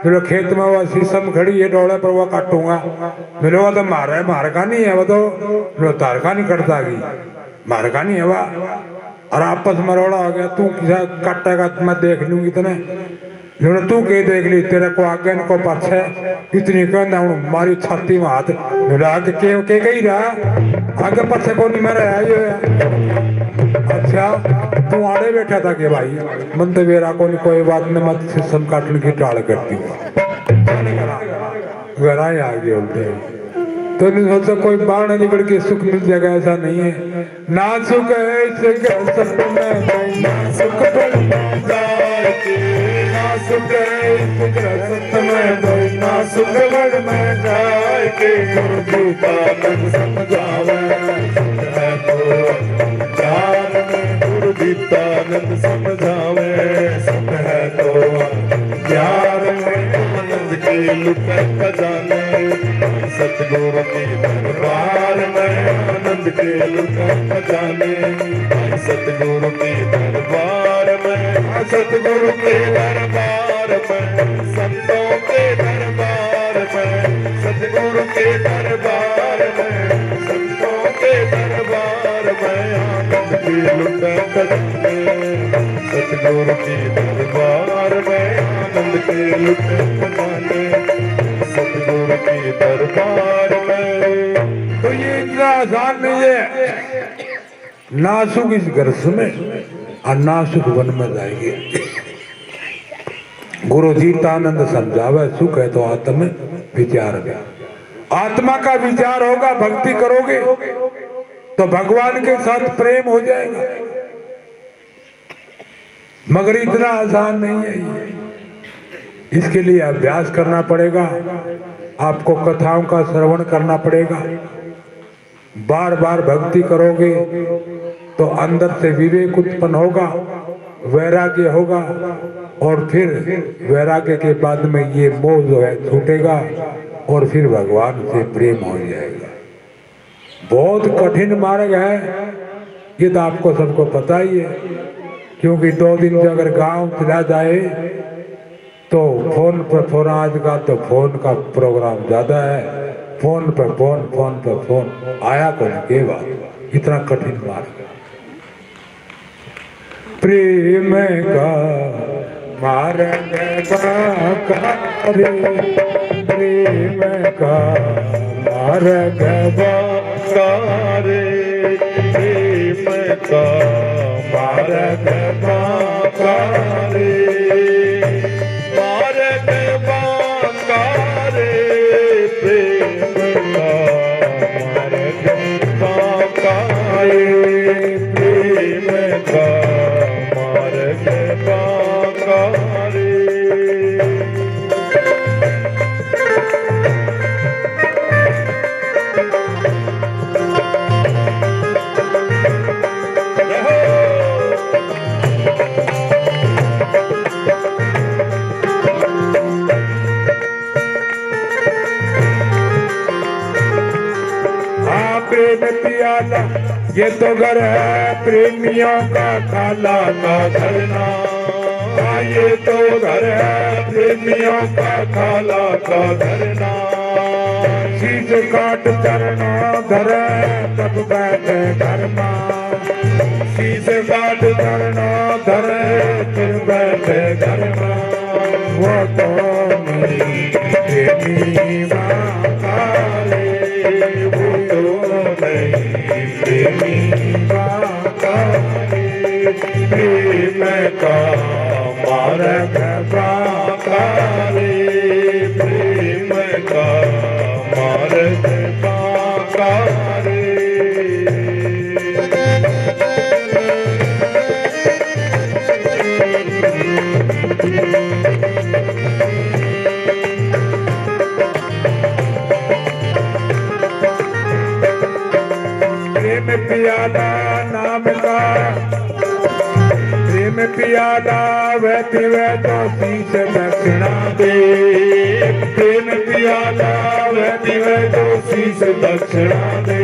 मेरे खेत में वो शीशम खड़ी है डोले पर वो काटूंगा मेरे वो तो मार का नहीं है वो तो मेरे तार का नहीं कटता की मार का नहीं है वह और आपस में रोड़ा हो गया तू किसा काटेगा मैं देख लूंगी तने तू के देख ली तेरे को आगे को पाछे इतनी कहना हूँ मारी छाती में हाथ मेरा आगे के कही रहा आगे पाछे को नहीं मेरा आयो अच्छा तू आड़े बैठा था के भाई मन तो मेरा को नहीं कोई बात नहीं मत सिस्टम काटने की टाल करती घर आए आगे बोलते तो नहीं सोचता कोई बाढ़ निकल के सुख मिल जाएगा ऐसा नहीं है ना सुख है इस में ना सुख सुख में ना सुख में जाए के गुरु का मन समझावे है तो प्यार में गुरु दीपानंद समझावे सुख है तो प्यार में आनंद के लुट खजाने सतगुरु के दरबार में आनंद के लुट खजाने सतगुरु के दरबार में सतगुरु के दरबार में संतों के दरबार में सतगुरु के दरबार में संतों के दरबार में आनंद के लुट खजाने सतगुरु के दरबार में आनंद के लुट खजाने सतगुरु के दरबार में। तो ये इतना आसान नहीं है नासुक इस गर्स में और नासुक वन में जाएगी गुरु जीतानंद समझावे सुख है तो आत्म विचार में आत्मा का विचार होगा भक्ति करोगे तो भगवान के साथ प्रेम हो जाएगा मगर इतना आसान नहीं है ये इसके लिए अभ्यास करना पड़ेगा आपको कथाओं का श्रवण करना पड़ेगा बार बार भक्ति करोगे तो अंदर से विवेक उत्पन्न होगा वैराग्य होगा और फिर वैराग्य के बाद में ये मोह जो है छूटेगा और फिर भगवान से प्रेम हो जाएगा बहुत कठिन मार्ग है ये तो आपको सबको पता ही है क्योंकि 2 दिन से अगर गांव चला जाए तो फोन पर फोन आज का तो फोन का प्रोग्राम ज्यादा है फोन पे फोन आया कौन के बात इतना कठिन मार्ग प्रेम का मार्ग प्रेम का मार्ग प्रेम का मार्ग ये तो घर है प्रेमियों का खाला का धरना ये तो घर है प्रेमियों का खाला का धरना शीश काट चरना धर तब बैठे घर मां शीश काट चरना धर फिर बैठे घर मां वो तो मेरी प्रेमी मां काले वो तो नहीं प्रेम का मार्ग बाकारे प्रेम का मार्ग बाकारे प्रेम पियादा नाम का, प्रेम पियादा वह पीवे तो शीश दक्षिणा दे, प्रेम पियादा वह पीवे तो शीश दक्षिणा दे।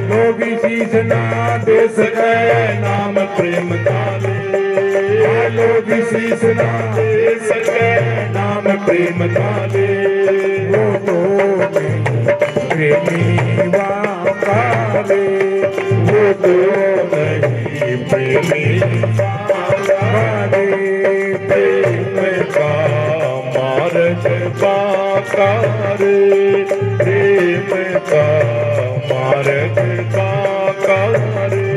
लोगी शीश ना दे सके नाम प्रेम ताले, लोगी शीश ना दे सके नाम प्रेम ताले। वो तो प्रेमी वाले, वो तो नहीं प्रेमी वाले प्रेम का मार्ग बाकारे, प्रेम का मार्ग बाकारे।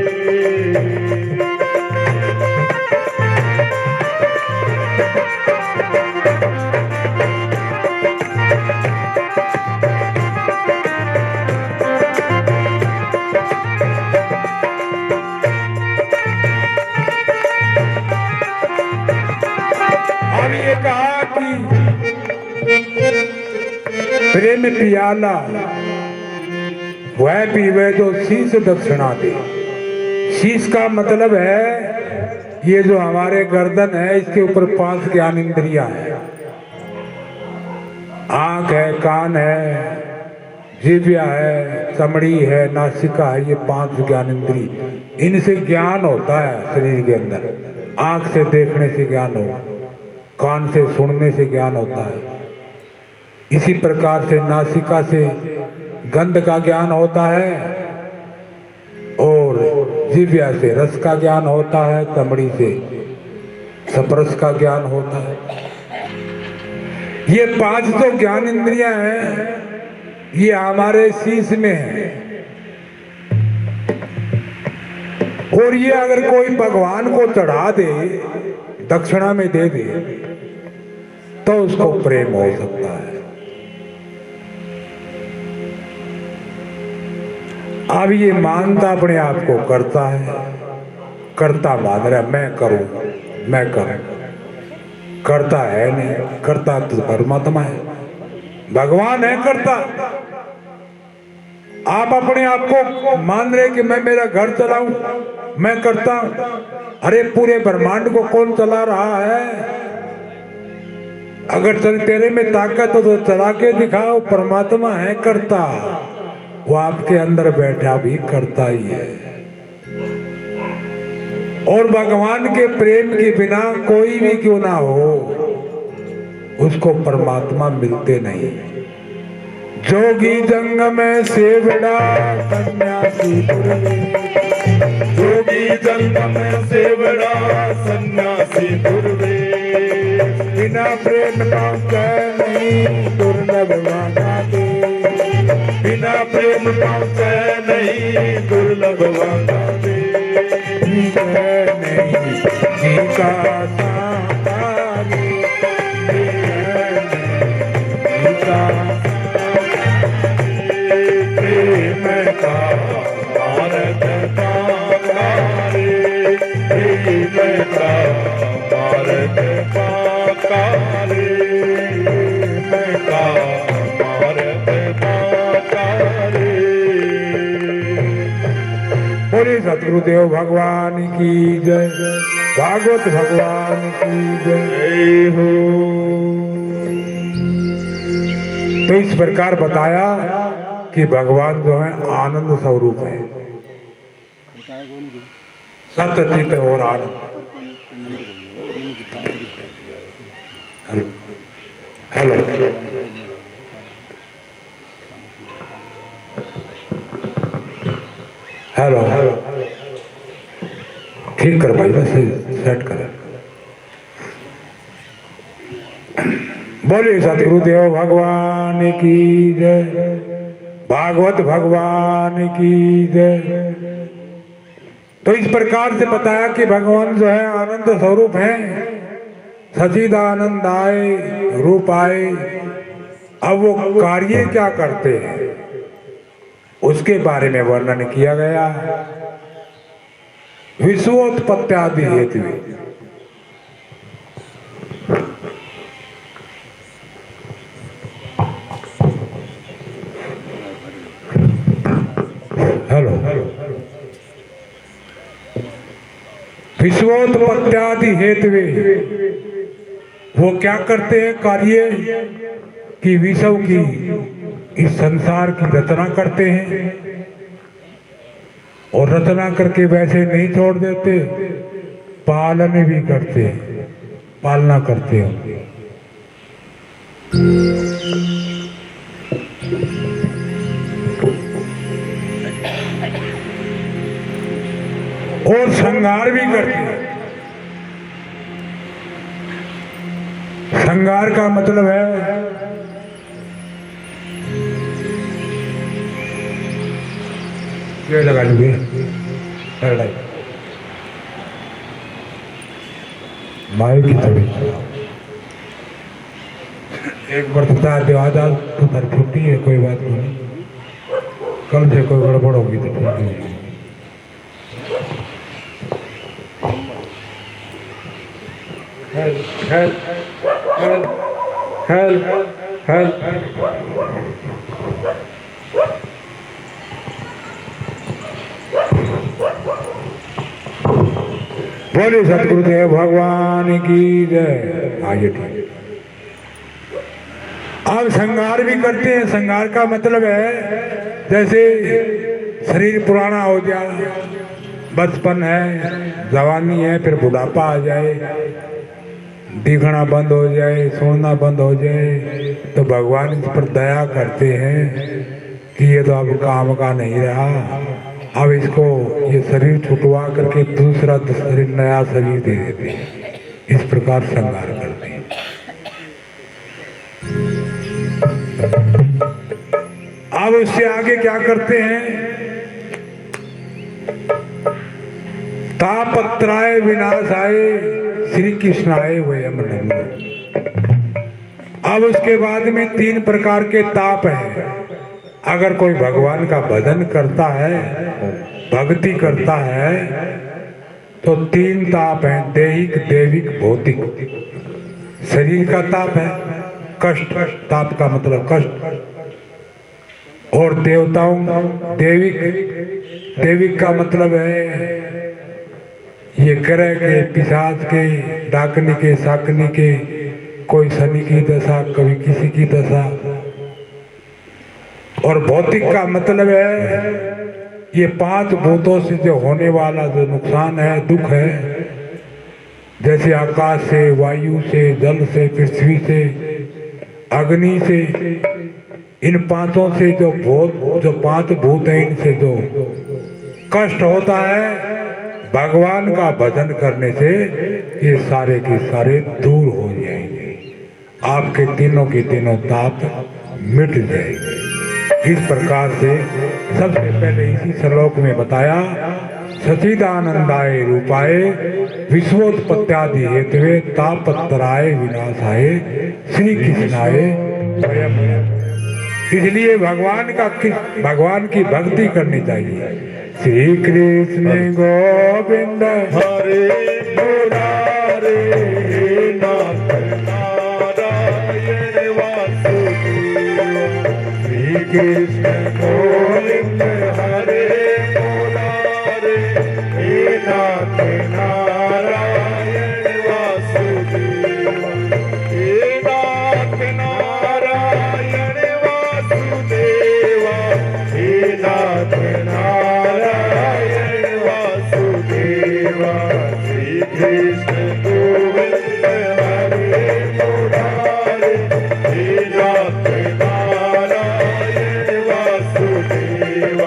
अब ये कहा कि प्रेम पियाला वह पीवे जो शीश दक्षिणा दे। शीश का मतलब है ये जो हमारे गर्दन है, इसके ऊपर 5 ज्ञान इंद्रियां हैं। आंख है, कान है, जिह्वा है, चमड़ी है, नासिका है, ये 5 ज्ञान इंद्री। इनसे ज्ञान होता है शरीर के अंदर। आंख से देखने से ज्ञान होगा, कान से सुनने से ज्ञान होता है, इसी प्रकार से नासिका से गंध का ज्ञान होता है, और जिह्वा से रस का ज्ञान होता है, चमड़ी से स्पर्श का ज्ञान होता है। ये 5 जो ज्ञान इंद्रियां हैं, ये हमारे शीश में है। और ये अगर कोई भगवान को चढ़ा दे, दक्षिणा में दे दे, तो उसको प्रेम हो सकता है। अब ये मानता अपने आप को करता है, करता मान रहा मैं करूं, मैं करूं, करता है नहीं, करता तो परमात्मा है, भगवान है करता। आप अपने आप को मान रहे कि मैं मेरा घर चलाऊं, मैं करता हूं। अरे पूरे ब्रह्मांड को कौन चला रहा है? अगर तेरे में ताकत हो तो चला के दिखाओ। परमात्मा है करता, वो आपके अंदर बैठा भी करता ही है। और भगवान के प्रेम के बिना कोई भी क्यों ना हो, उसको परमात्मा मिलते नहीं। जोगी जंग में सेवड़ा सन्यासी पूर्वे, जोगी जंग में सेवड़ा सन्यासी पूर्वे, बिना प्रेम पहुँचे नहीं दुर्लभ वादा दे, बिना प्रेम पहुँचे नहीं दुर्लभ वादा दे। नहीं जी का प्रेम का मार्ग बाकारे, प्रेम का मार्ग बाकारे, प्रेम का मार्ग बाकारे। बोले सतगुरुदेव भगवान की जय, भागवत भगवान की जय। जय हो। तो इस प्रकार बताया कि भगवान जो है आनंद स्वरूप है, सत्य चित्त और आनंद। हेलो हेलो हेलो हेलो, ठीक कर भाई, बस सेट कर। बोलिए सतगुरुदेव भगवान की जय, भागवत भगवान की जय। तो इस प्रकार से बताया कि भगवान जो है आनंद स्वरूप है, सच्चिदानंद आए, रूप आए। अब वो कार्य क्या करते हैं उसके बारे में वर्णन किया गया। विश्वोत्पत्ति हेतु हेलो हेलो विश्वोत्पत्त्यादि हेतवे, वो क्या करते हैं कार्य कि विश्व की, इस संसार की रचना करते हैं, और रचना करके वैसे नहीं छोड़ देते, पालन भी करते हैं, पालना करते हैं। और श्रृंगार भी करते हैं। श्रृंगार का मतलब है ये लगा लूंगी माई की तभी एक बार तो आज तो सर छुट्टी है, कोई बात नहीं, कल से कोई गड़बड़ होगी तो ठीक है। बोले सतगुरुदेव भगवान की जय। आगे ठीक। अब श्रृंगार भी करते हैं। श्रृंगार का मतलब है जैसे शरीर पुराना हो जाए, बचपन है, जवानी है, फिर बुढ़ापा आ जाए, दिखना बंद हो जाए, सुनना बंद हो जाए, तो भगवान इस पर दया करते हैं कि ये तो अब काम का नहीं रहा, अब इसको ये शरीर छुटवा करके दूसरा शरीर, नया शरीर दे देते हैं। इस प्रकार श्रृंगार करते हैं। अब उससे आगे क्या करते हैं? तापत्राय विनाशाय श्री कृष्णाय वयम नमः। अब उसके बाद में 3 प्रकार के ताप हैं। अगर कोई भगवान का भजन करता है, भक्ति करता है, तो 3 ताप हैं, दैहिक, दैविक, भौतिक। शरीर का ताप है कष्ट, ताप का मतलब कष्ट, और देवताओं, दैविक, दैविक का मतलब है ये ग्रह के, पिशाच के, डाकनी के, साकनी के, कोई शनि की दशा, कभी किसी की दशा। और भौतिक का मतलब है ये 5 भूतों से जो होने वाला जो नुकसान है, दुख है, जैसे आकाश से, वायु से, जल से, पृथ्वी से, अग्नि से, इन 5 से जो 5 भूत है, इनसे जो कष्ट होता है, भगवान का भजन करने से ये सारे के सारे दूर हो जाएंगे। आपके तीनों के तीनों ताप मिट जाएंगे। इस प्रकार से सबसे पहले इसी श्लोक में बताया, सच्चिदानंदाय रूपाय विश्वोत्पत्त्यादि हेतवे तापत्रयाय विनाशाय श्री कृष्णाय वयम। इसलिए भगवान की भक्ति करनी चाहिए। श्री कृष्ण गोविंद हरे मुरारे नाथ नारायण वासुदेव। श्री कृष्ण गोविंद हरे मुरारे नाथ नारायण वासुदेव। हे नाथ नारायण वासुदेव, हे नाथ नारायण वासुदेव। श्री कृष्ण गोविंद हरे मुरारे, हे नाथ नारायण वासुदेव।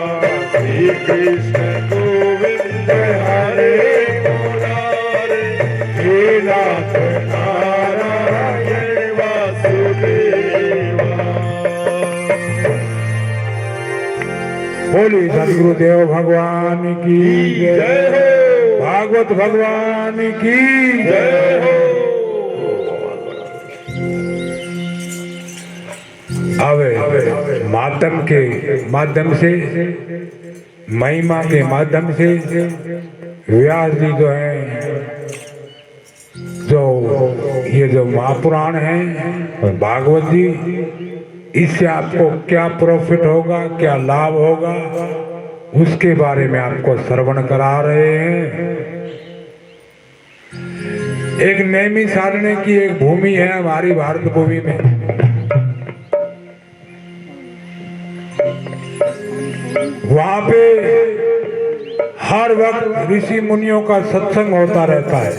श्री कृष्ण गोविंद हरे मुरारे, हे नाथ नारायण वासुदेव। बोली सदगुरुदेव भगवान की जय हो, भागवत भगवान की जय हो। अब मातम के माध्यम से, महिमा के माध्यम से व्यास जी जो है, जो ये जो महापुराण है भागवत जी, इससे आपको क्या प्रॉफिट होगा, क्या लाभ होगा, उसके बारे में आपको श्रवण करा रहे हैं। एक नेमी सारने की एक भूमि है हमारी भारत भूमि में। वहां पे हर वक्त ऋषि मुनियों का सत्संग होता रहता है,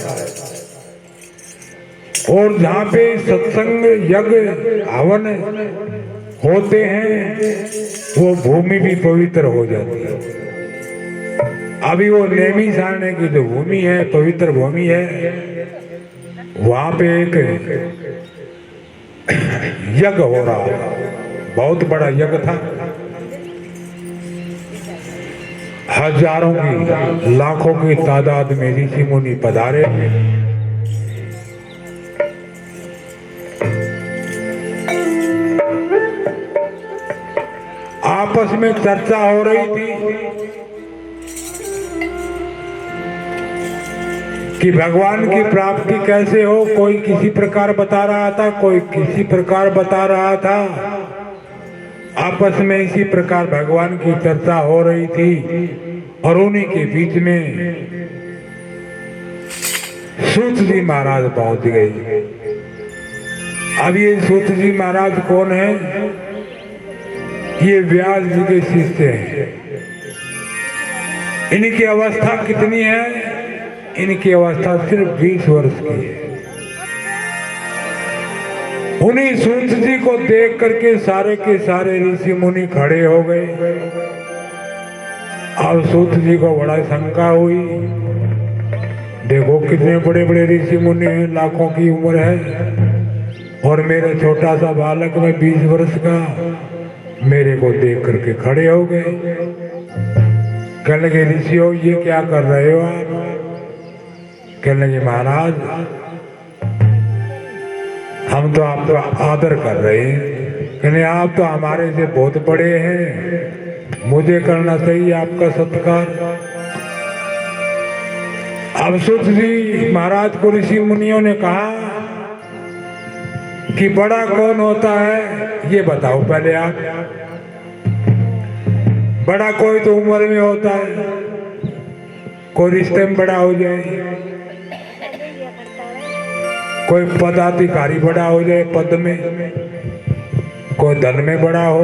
और जहाँ पे सत्संग यज्ञ हवन होते हैं वो भूमि भी पवित्र हो जाती है। अभी वो नेमी सारने की जो भूमि है, पवित्र भूमि है, वहां पे एक यज्ञ हो रहा था, बहुत बड़ा यज्ञ था। हजारों की लाखों की तादाद में ऋषि मुनि पधारे। आपस में चर्चा हो रही थी कि भगवान की प्राप्ति कैसे हो। कोई किसी प्रकार बता रहा था, कोई किसी प्रकार बता रहा था। आपस में इसी प्रकार भगवान की चर्चा हो रही थी, और उन्हीं के बीच में सूत जी महाराज पहुंच गए। अब ये सूत जी महाराज कौन है? ये व्यास जी के शिष्य हैं। इनकी अवस्था कितनी है? इनकी अवस्था सिर्फ 20 वर्ष की है। उन्हीं सूत जी को देख करके सारे के सारे ऋषि मुनि खड़े हो गए। और सूत जी को बड़ा शंका हुई, देखो कितने बड़े बड़े ऋषि मुनि हैं, लाखों की उम्र है, और मेरा छोटा सा बालक में 20 वर्ष का मेरे को देख करके खड़े हो गए। कहने लगे ऋषियों ये क्या कर रहे हो आप? कहने लगे महाराज हम तो आपका आदर कर रहे हैं। कहने आप तो हमारे से बहुत बड़े हैं, मुझे करना चाहिए आपका सत्कार। अब सूत जी महाराज को ऋषि मुनियों ने कहा कि बड़ा कौन होता है ये बताओ पहले आप। बड़ा कोई तो उम्र में होता है, कोई रिश्ते में बड़ा हो जाए, कोई पदाधिकारी बड़ा हो जाए पद में, कोई धन में बड़ा हो,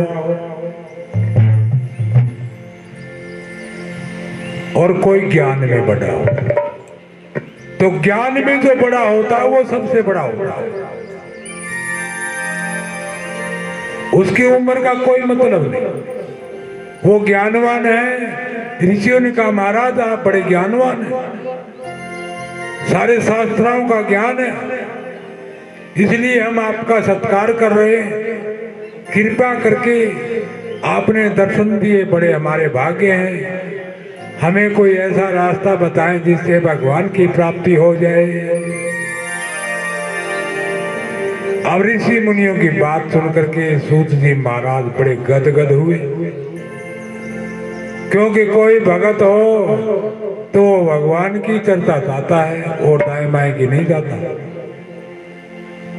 और कोई ज्ञान में बड़ा हो। तो ज्ञान में जो बड़ा होता है वो सबसे बड़ा होता है, उसकी उम्र का कोई मतलब नहीं। वो ज्ञानवान है। ऋषियों ने कहा महाराज आप बड़े ज्ञानवान हैं, सारे शास्त्रों का ज्ञान है, इसलिए हम आपका सत्कार कर रहे हैं। कृपा करके आपने दर्शन दिए, बड़े हमारे भाग्य हैं। हमें कोई ऐसा रास्ता बताएं जिससे भगवान की प्राप्ति हो जाए। अब ऋषि मुनियों की बात सुनकर के सूत जी महाराज बड़े गदगद हुए, क्योंकि कोई भगत हो तो भगवान की चर्चा चाहता है और दाएं बाएं की नहीं चाहता,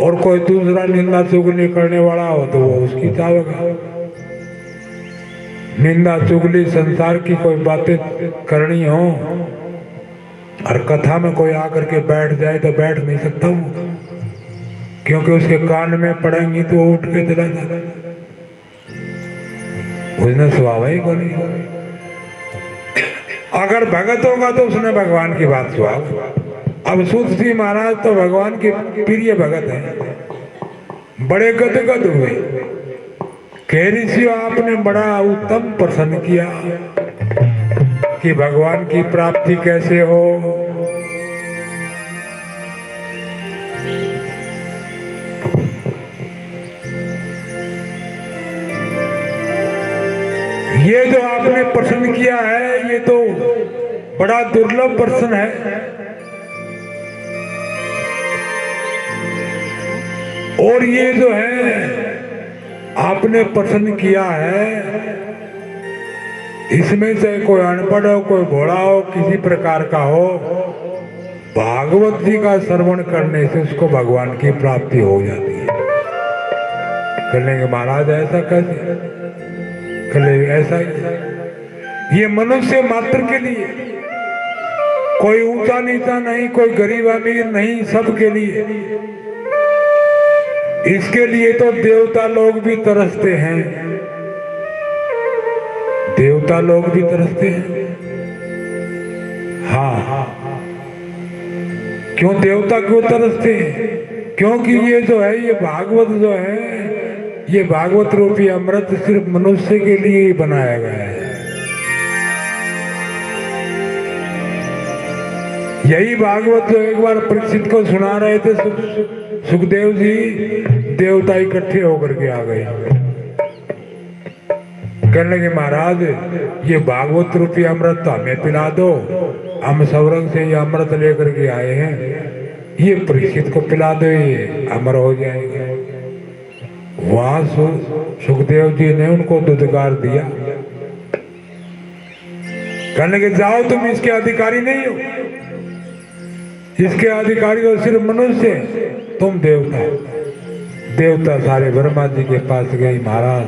और कोई दूसरा निंदा चुगली करने वाला हो तो वो उसकी चाहेगा। निंदा चुगली संसार की कोई बातें करनी हो, और कथा में कोई आकर के बैठ जाए तो बैठ नहीं सकता वो, क्योंकि उसके कान में पड़ेंगी तो वो उठ के चला जाता, उसने स्वाभाविक होनी। अगर भगत होगा तो उसने भगवान की बात सुना। अब सूत जी महाराज तो भगवान के प्रिय भगत हैं, बड़े गदगद हुए। कह ऋषि आपने बड़ा उत्तम प्रश्न किया कि भगवान की प्राप्ति कैसे हो। ये जो आपने प्रश्न किया है ये तो बड़ा दुर्लभ प्रश्न है, और ये जो है आपने प्रश्न किया है, इसमें चाहे कोई अनपढ़ हो, कोई भोला हो, किसी प्रकार का हो, भागवत जी का श्रवण करने से उसको भगवान की प्राप्ति हो जाती है। कहेंगे महाराज ऐसा कैसे? कहेंगे ऐसा ही, ये मनुष्य मात्र के लिए, कोई ऊंचा नीचा नहीं, कोई गरीब अमीर नहीं, सबके लिए। इसके लिए तो देवता लोग भी तरसते हैं, देवता लोग भी तरसते हैं। हाँ, क्यों देवता क्यों तरसते हैं? क्योंकि ये जो है, ये भागवत जो है, ये भागवत रूपी अमृत सिर्फ मनुष्य के लिए ही बनाया गया है। यही भागवत जो एक बार परीक्षित को सुना रहे थे सुखदेव जी, देवता इकट्ठे होकर के आ गए। कहने लगे महाराज, ये भागवत रूपी अमृत तो हमें पिला दो, हम सौरंग से ये अमृत लेकर के आए हैं, ये परीक्षित को पिला दो, ये अमर हो जाएगा। वहां सुखदेव जी ने उनको दुदकार दिया। कहने लगे जाओ, तुम इसके अधिकारी नहीं हो, इसके अधिकारी हो सिर्फ मनुष्य, तुम देवता। देवता सारे ब्रह्मा जी के पास गए, महाराज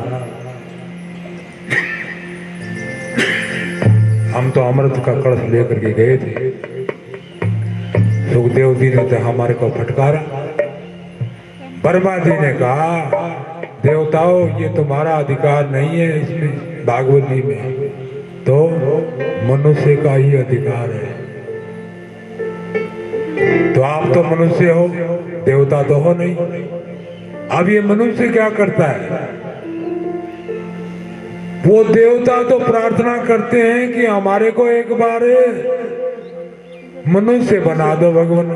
हम तो अमृत का कलश लेकर के गए थे, सुखदेव जी ने तो हमारे को फटकारा। ब्रह्मा जी ने कहा, देवताओं ये तुम्हारा अधिकार नहीं है इसमें, भागवत जी में तो मनुष्य का ही अधिकार है। तो आप तो मनुष्य हो, देवता तो हो नहीं। अब ये मनुष्य क्या करता है? वो देवता तो प्रार्थना करते हैं कि हमारे को एक बार मनुष्य बना दो भगवान।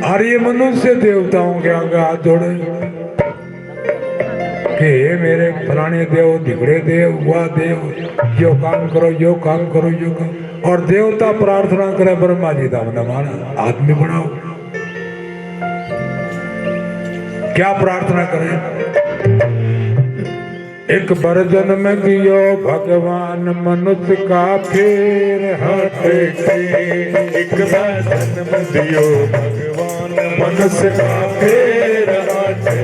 और ये मनुष्य देवताओं के आगे हाथ जोड़े कि हे मेरे फलाने देव, धिगड़े देव, हुआ देव, यो काम करो, यो काम करो, यो काम। और देवता प्रार्थना करे, ब्रह्मा जी दाम हमारा आदमी बनाओ। क्या प्रार्थना करें? एक बार जन्म दियो भगवान, मनुष्य का फिर हटे। एक बार जन्म दियो भगवान, मनुष्य का फिर हटे।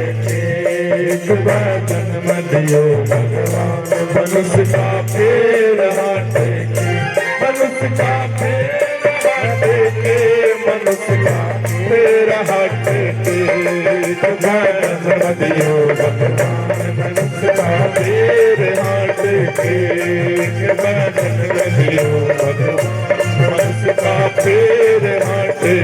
एक बार जन्म दियो भगवान, मनुष्य का फिर हटे। मनुष्य का फिर हटे, मनुष्य का फिर हटे। एक बार जन्म दियो भगवान, मनुष्य का फिर हटे। एक बार जन्म दियो भगवान, मनुष्य का फिर हटे।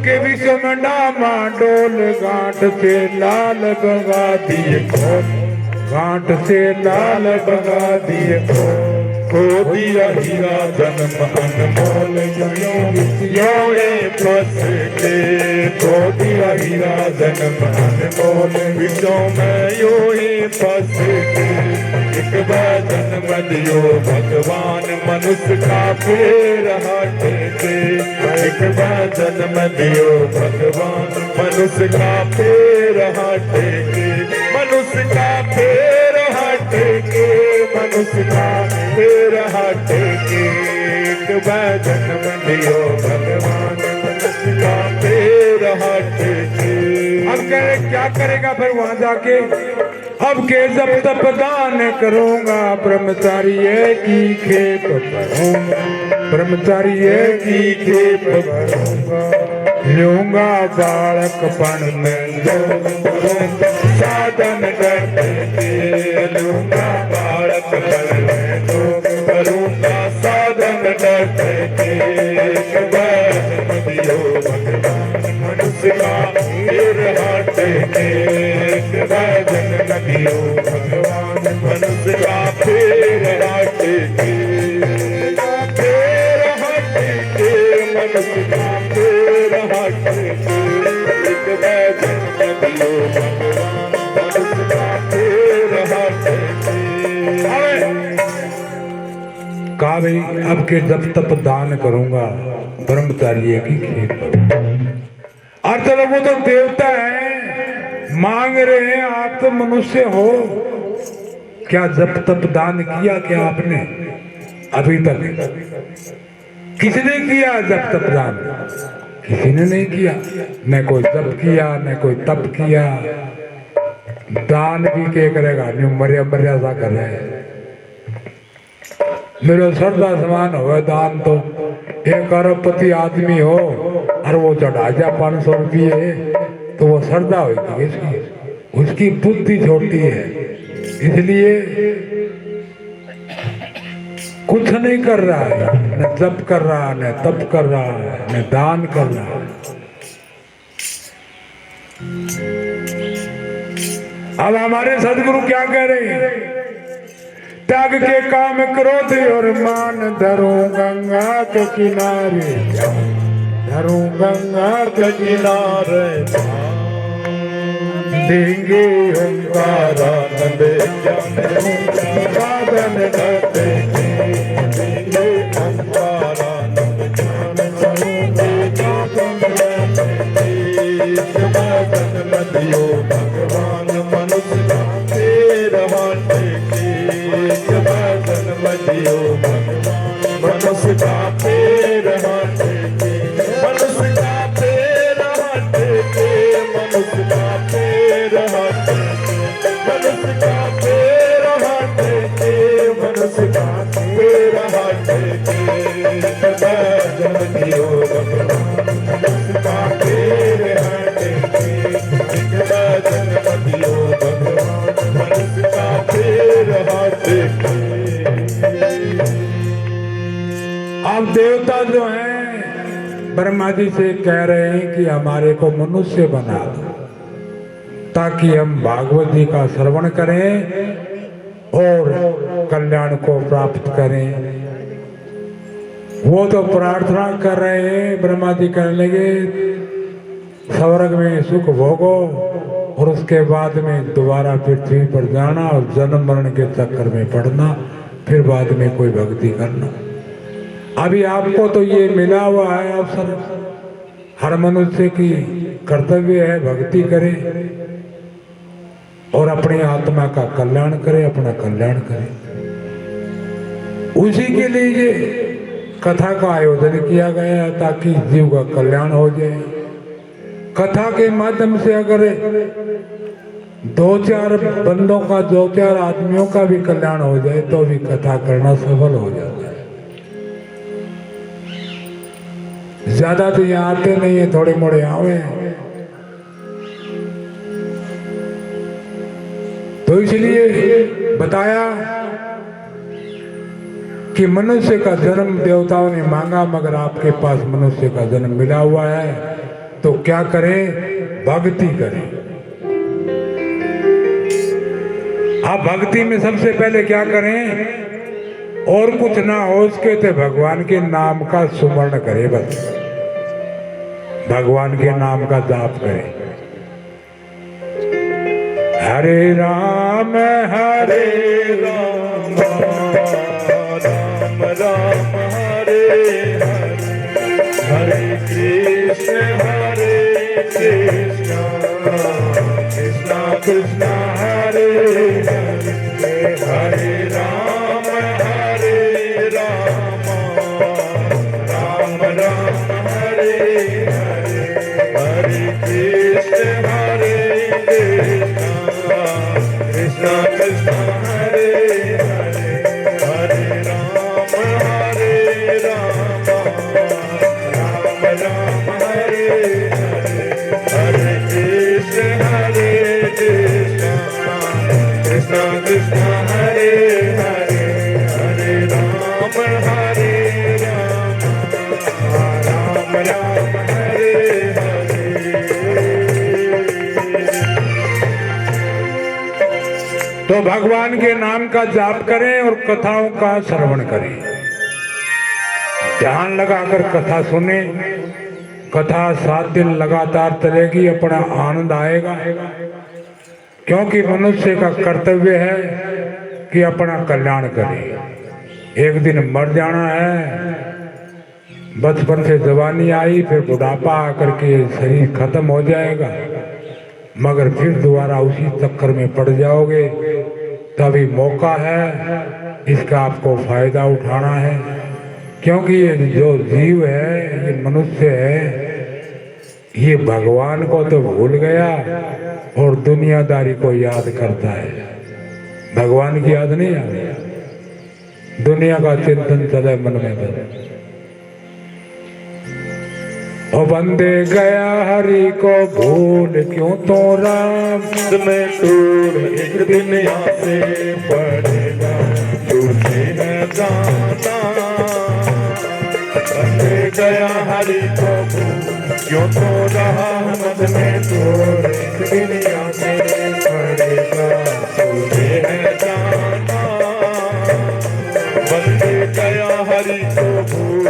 के विश्व में डामा डोल, गांठ से लाल बगा दिए खोल, गांठ से लाल बगा दिए खोल। खो दिया हीरा जन्म अनमोल, यो फंस के। खो दिया हीरा जन्म अनमोल, विषयों में यो ही फंस के। एक बार जन्म दियो भगवान, मनुष्य का फिर हटे। एक बार जन्म दियो भगवान, मनुष्य का फिर हटे। मनुष्य का फिर हटे, मनुष्य का फिर हटे। एक बार जन्म दियो भगवान, मनुष्य का फिर हटे। अब कह क्या करेगा फिर वहां जाके? अब के जब तप दान करूंगा, ब्रह्मचारी की खेप भरूंगा, ब्रह्मचारी की खेप भरूंगा। लूंगा बालकपन में साधन करके। लूंगा बालकपन में करूंगा साधन करके। एक बार जन्म दियो भगवान, मनुष्य का फिर हटे। एक बार जन्म दियो भगवान, मनुष्य का फिर हटे। फिर हटे, मनुष्य का फिर हटे। एक बार जन्म दियो भगवान, मनुष्य का फिर हटे। कहा भाई अब के जब तप दान करूंगा ब्रह्मचार्य की खेत करूंगा। और चलो वो तो देवता है, मांग रहे हैं, आप तो मनुष्य हो, क्या जब तप दान किया क्या आपने अभी तक? किसने किया जब तप दान? किसी ने नहीं किया, न कोई जप किया न कोई तप किया। दान भी क्या करेगा, न्यू मर्यादा कर रहे हैं। मेरे श्रद्धा समान हो दान तो एक अरबपति आदमी हो और वो चढ़ा जा 500 रुपये तो वो श्रद्धा होगी इसकी, उसकी बुद्धि छोटी है, इसलिए कुछ नहीं कर रहा है, न जप कर रहा है न तप कर रहा है न दान कर रहा है। अब हमारे सदगुरु क्या कह रहे हैं? त्याग के काम क्रोध और मान, धरूं गंगा के किनारे, धरूं गंगा के किनारे, देंगे ओंकारानंद साधन करते, देंगे ओंकारानंद नदियों भगवान मनुष्य का तेरा मनुष्य का पैर हाथे, मनुष्य का पैर हाथे, मनुष्य का पैर हाथे, मनुष्य का पैर हाथे, मनुष्य का पैर हाथे, जन्मदियो मनुष्य का पैर हाथे, जन्मदियो मनुष्य का पैर हाथे। अब देवता जो हैं ब्रह्मा जी से कह रहे हैं कि हमारे को मनुष्य बना दो ताकि हम भागवत जी का श्रवण करें और कल्याण को प्राप्त करें। वो तो प्रार्थना कर रहे हैं, ब्रह्मा जी कहने लगे स्वर्ग में सुख भोगो और उसके बाद में दोबारा पृथ्वी पर जाना और जन्म मरण के चक्कर में पड़ना, फिर बाद में कोई भक्ति करना। अभी आपको तो ये मिला हुआ है अवसर, हर मनुष्य की कर्तव्य है भक्ति करे और अपनी आत्मा का कल्याण करे, अपना कल्याण करे। उसी के लिए ये कथा का आयोजन किया गया है ताकि जीव का कल्याण हो जाए। कथा के माध्यम से अगर 2-4 बंदों का 2-4 आदमियों का भी कल्याण हो जाए तो भी कथा करना सफल हो जाता है। ज्यादा तो यहाँ आते नहीं है, थोड़े मोड़े आवे, तो इसलिए बताया कि मनुष्य का जन्म देवताओं ने मांगा, मगर आपके पास मनुष्य का जन्म मिला हुआ है तो क्या करें? भक्ति करें। आप भक्ति में सबसे पहले क्या करें? और कुछ ना हो उसके तो भगवान के नाम का सुमरण करें, बस भगवान के नाम का जाप करें। हरे राम हरे राम, राम राम हरे हरे, हरे कृष्ण कृष्ण कृष्ण हरे हरे, हरे राम राम राम हरे हरे, हरे कृष्ण कृष्ण कृष्ण हरे हरे, हरे राम राम राम हरे हरे, हरे कृष्ण कृष्ण कृष्ण हरे हरे, हरे राम राम राम हरे हरे। तो भगवान के नाम का जाप करें और कथाओं का श्रवण करें, ध्यान लगाकर कथा सुने। कथा 7 दिन लगातार चलेगी, अपना आनंद आएगा, क्योंकि मनुष्य का कर्तव्य है कि अपना कल्याण करे। एक दिन मर जाना है। बचपन से जवानी आई, फिर बुढ़ापा आकर के शरीर खत्म हो जाएगा, मगर फिर दोबारा उसी चक्कर में पड़ जाओगे। तभी मौका है, इसका आपको फायदा उठाना है, क्योंकि ये जो जीव है, ये मनुष्य है, ये भगवान को तो भूल गया और दुनियादारी को याद करता है। भगवान की याद नहीं आती, दुनिया का चिंतन चले मन में बस। ओ बंदे गया हरि को भूल क्यों तो राम में दूर एक दिन यहाँ से पड़ेगा, तुझे है जाना। बंदे गया हरि को भूल क्यों तो रहा मद में दूर, एक दिन यहाँ से पड़ेगा, तुझे है जाना। बंदे गया हरि को भूल।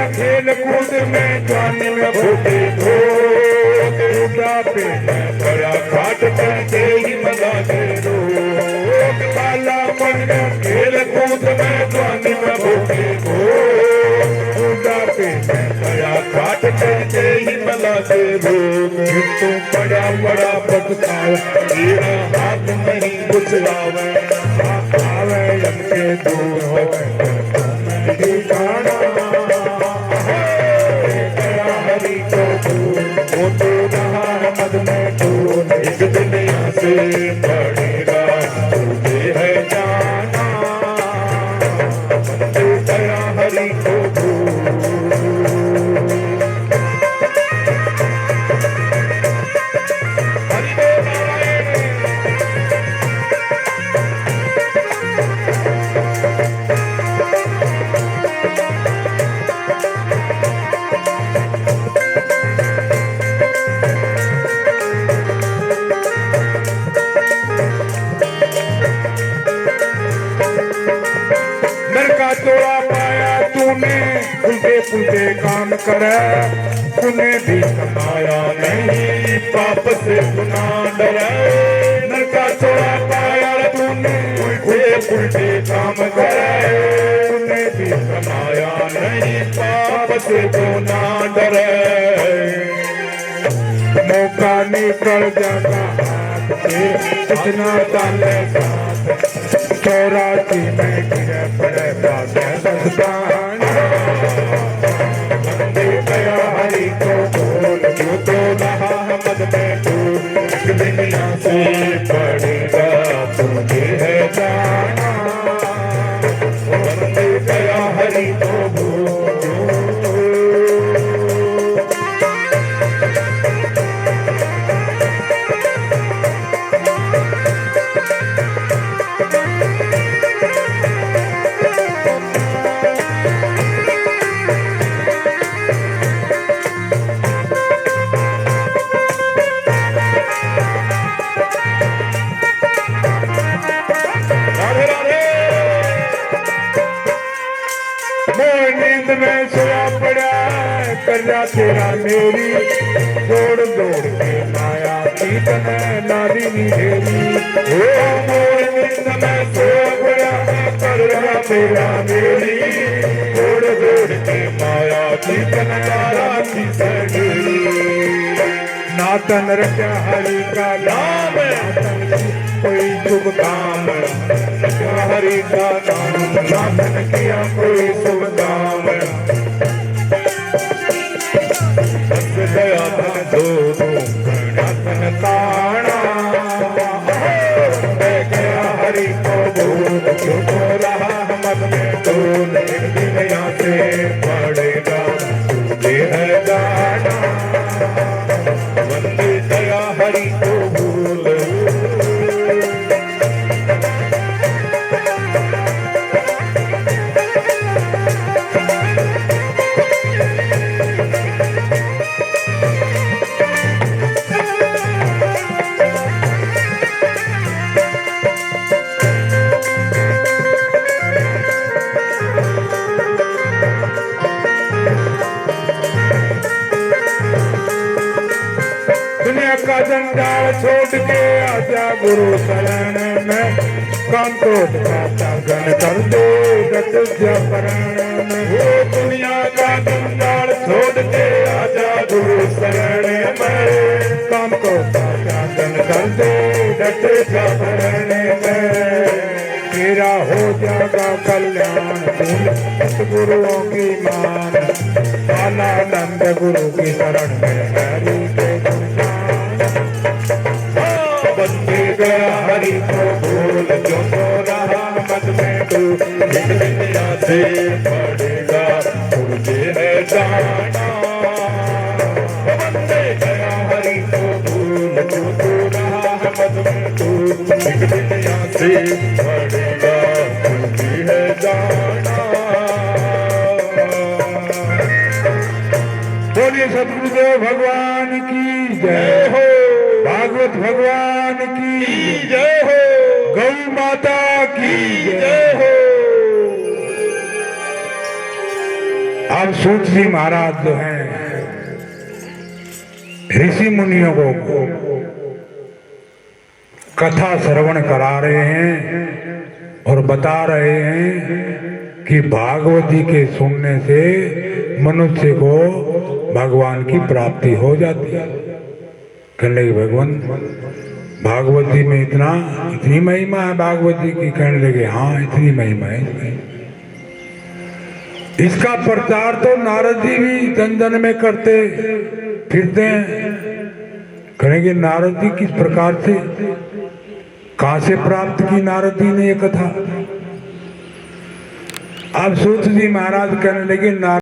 खेल कूद में जाने में भूखे हो, बुढ़ापे में बड़ा घाट करके ही मजा दे दो। काला पड़ गया खेल कूद में जाने में भूखे हो, बुढ़ापे में बड़ा घाट करके ही मजा दे दो। तो बड़ा बड़ा पछतावा, तेरा हाथ नहीं कुछ आवे, आवे हमके दूर हो ठिकाना। वो तो रहा है मद में दूर, एक दिन यहाँ से पड़ेगा, तुझे है जाना। बंदे गया हरि को भूल। हरि बोल तोड़ा पाया तूने, उल्टे पुल्टे काम करे, तूने भी कमाया नहीं, पाप से गुना डरे। नरका तोड़ा पाया तूने, उल्टे पुल्टे काम करे, तूने भी कमाया नहीं, पाप से गुना डरे। मौका निकल जाता हाथ से, कितना डाले साथ, 84 में गिरे पड़े बातें बंदे गया हरि को भूल क्यों तो रहा मद में दूर, एक दिन यहाँ से पड़ेगा, तुझे है जाना। बंदे गया हरि को भूल। नींद में सोया पड़ा कर्जा तेरा मेरी, दौड़ दौड़ के माया की तने नारी ढेरी। नींद में सोया पड़ा कर्जा तेरा मेरी, दौड़ दौड़ के माया की तने नारी ढेरी। नातन रचा हरि का नाम, कोई शुभ काम, हरि का नाम नातन किया कोई शुभ काम। दया धन दो नातन ताना, गया हरि को भूल क्यों तो रहा मद में डोल, एक दिन यहाँ से पड़ेगा, तुझे है जाना। बंदे गया हरि को भूल। का जंजाल छोड़ के आजा गुरु शरण में, काम क्रोध का त्यागन कर दे डट जा शरण में। वो दुनिया का जंजाल छोड़ के आजा गुरु शरण में, काम क्रोध का त्यागन कर दे डट जा शरण में। तेरा हो जाएगा कल्याण तूने सतगुरुओं की मान, आनंद गुरु की शरण में हरि के गुण गान। बंदे गया हरि को भूल जो तो रहा मत में तू, एक दिन से पड़ेगा तुझे है जाना। बंदे गया हरि को भूल जो तो रहा मत में तू, एक दिन से पड़ेगा तुझे है जाना। बोलिए सतगुरुदेव भगवान की जय हो, भागवत भगवान की जय हो, गौ माता की जय हो। अब सूत जी महाराज जो हैं ऋषि मुनियों को कथा श्रवण करा रहे हैं और बता रहे हैं कि भागवत जी के सुनने से मनुष्य को भगवान की प्राप्ति हो जाती है। कहने लगे भगवान भागवत जी में इतनी महिमा है भागवत जी की। कहने लगे हाँ इतनी महिमा है इसमें। इसका प्रचार तो नारद जी भी जन जन में करते फिरते हैं। कहेंगे नारद जी किस प्रकार से कहां से प्राप्त की नारद जी ने ये कथा। अब सूत जी महाराज कहने लगे नारद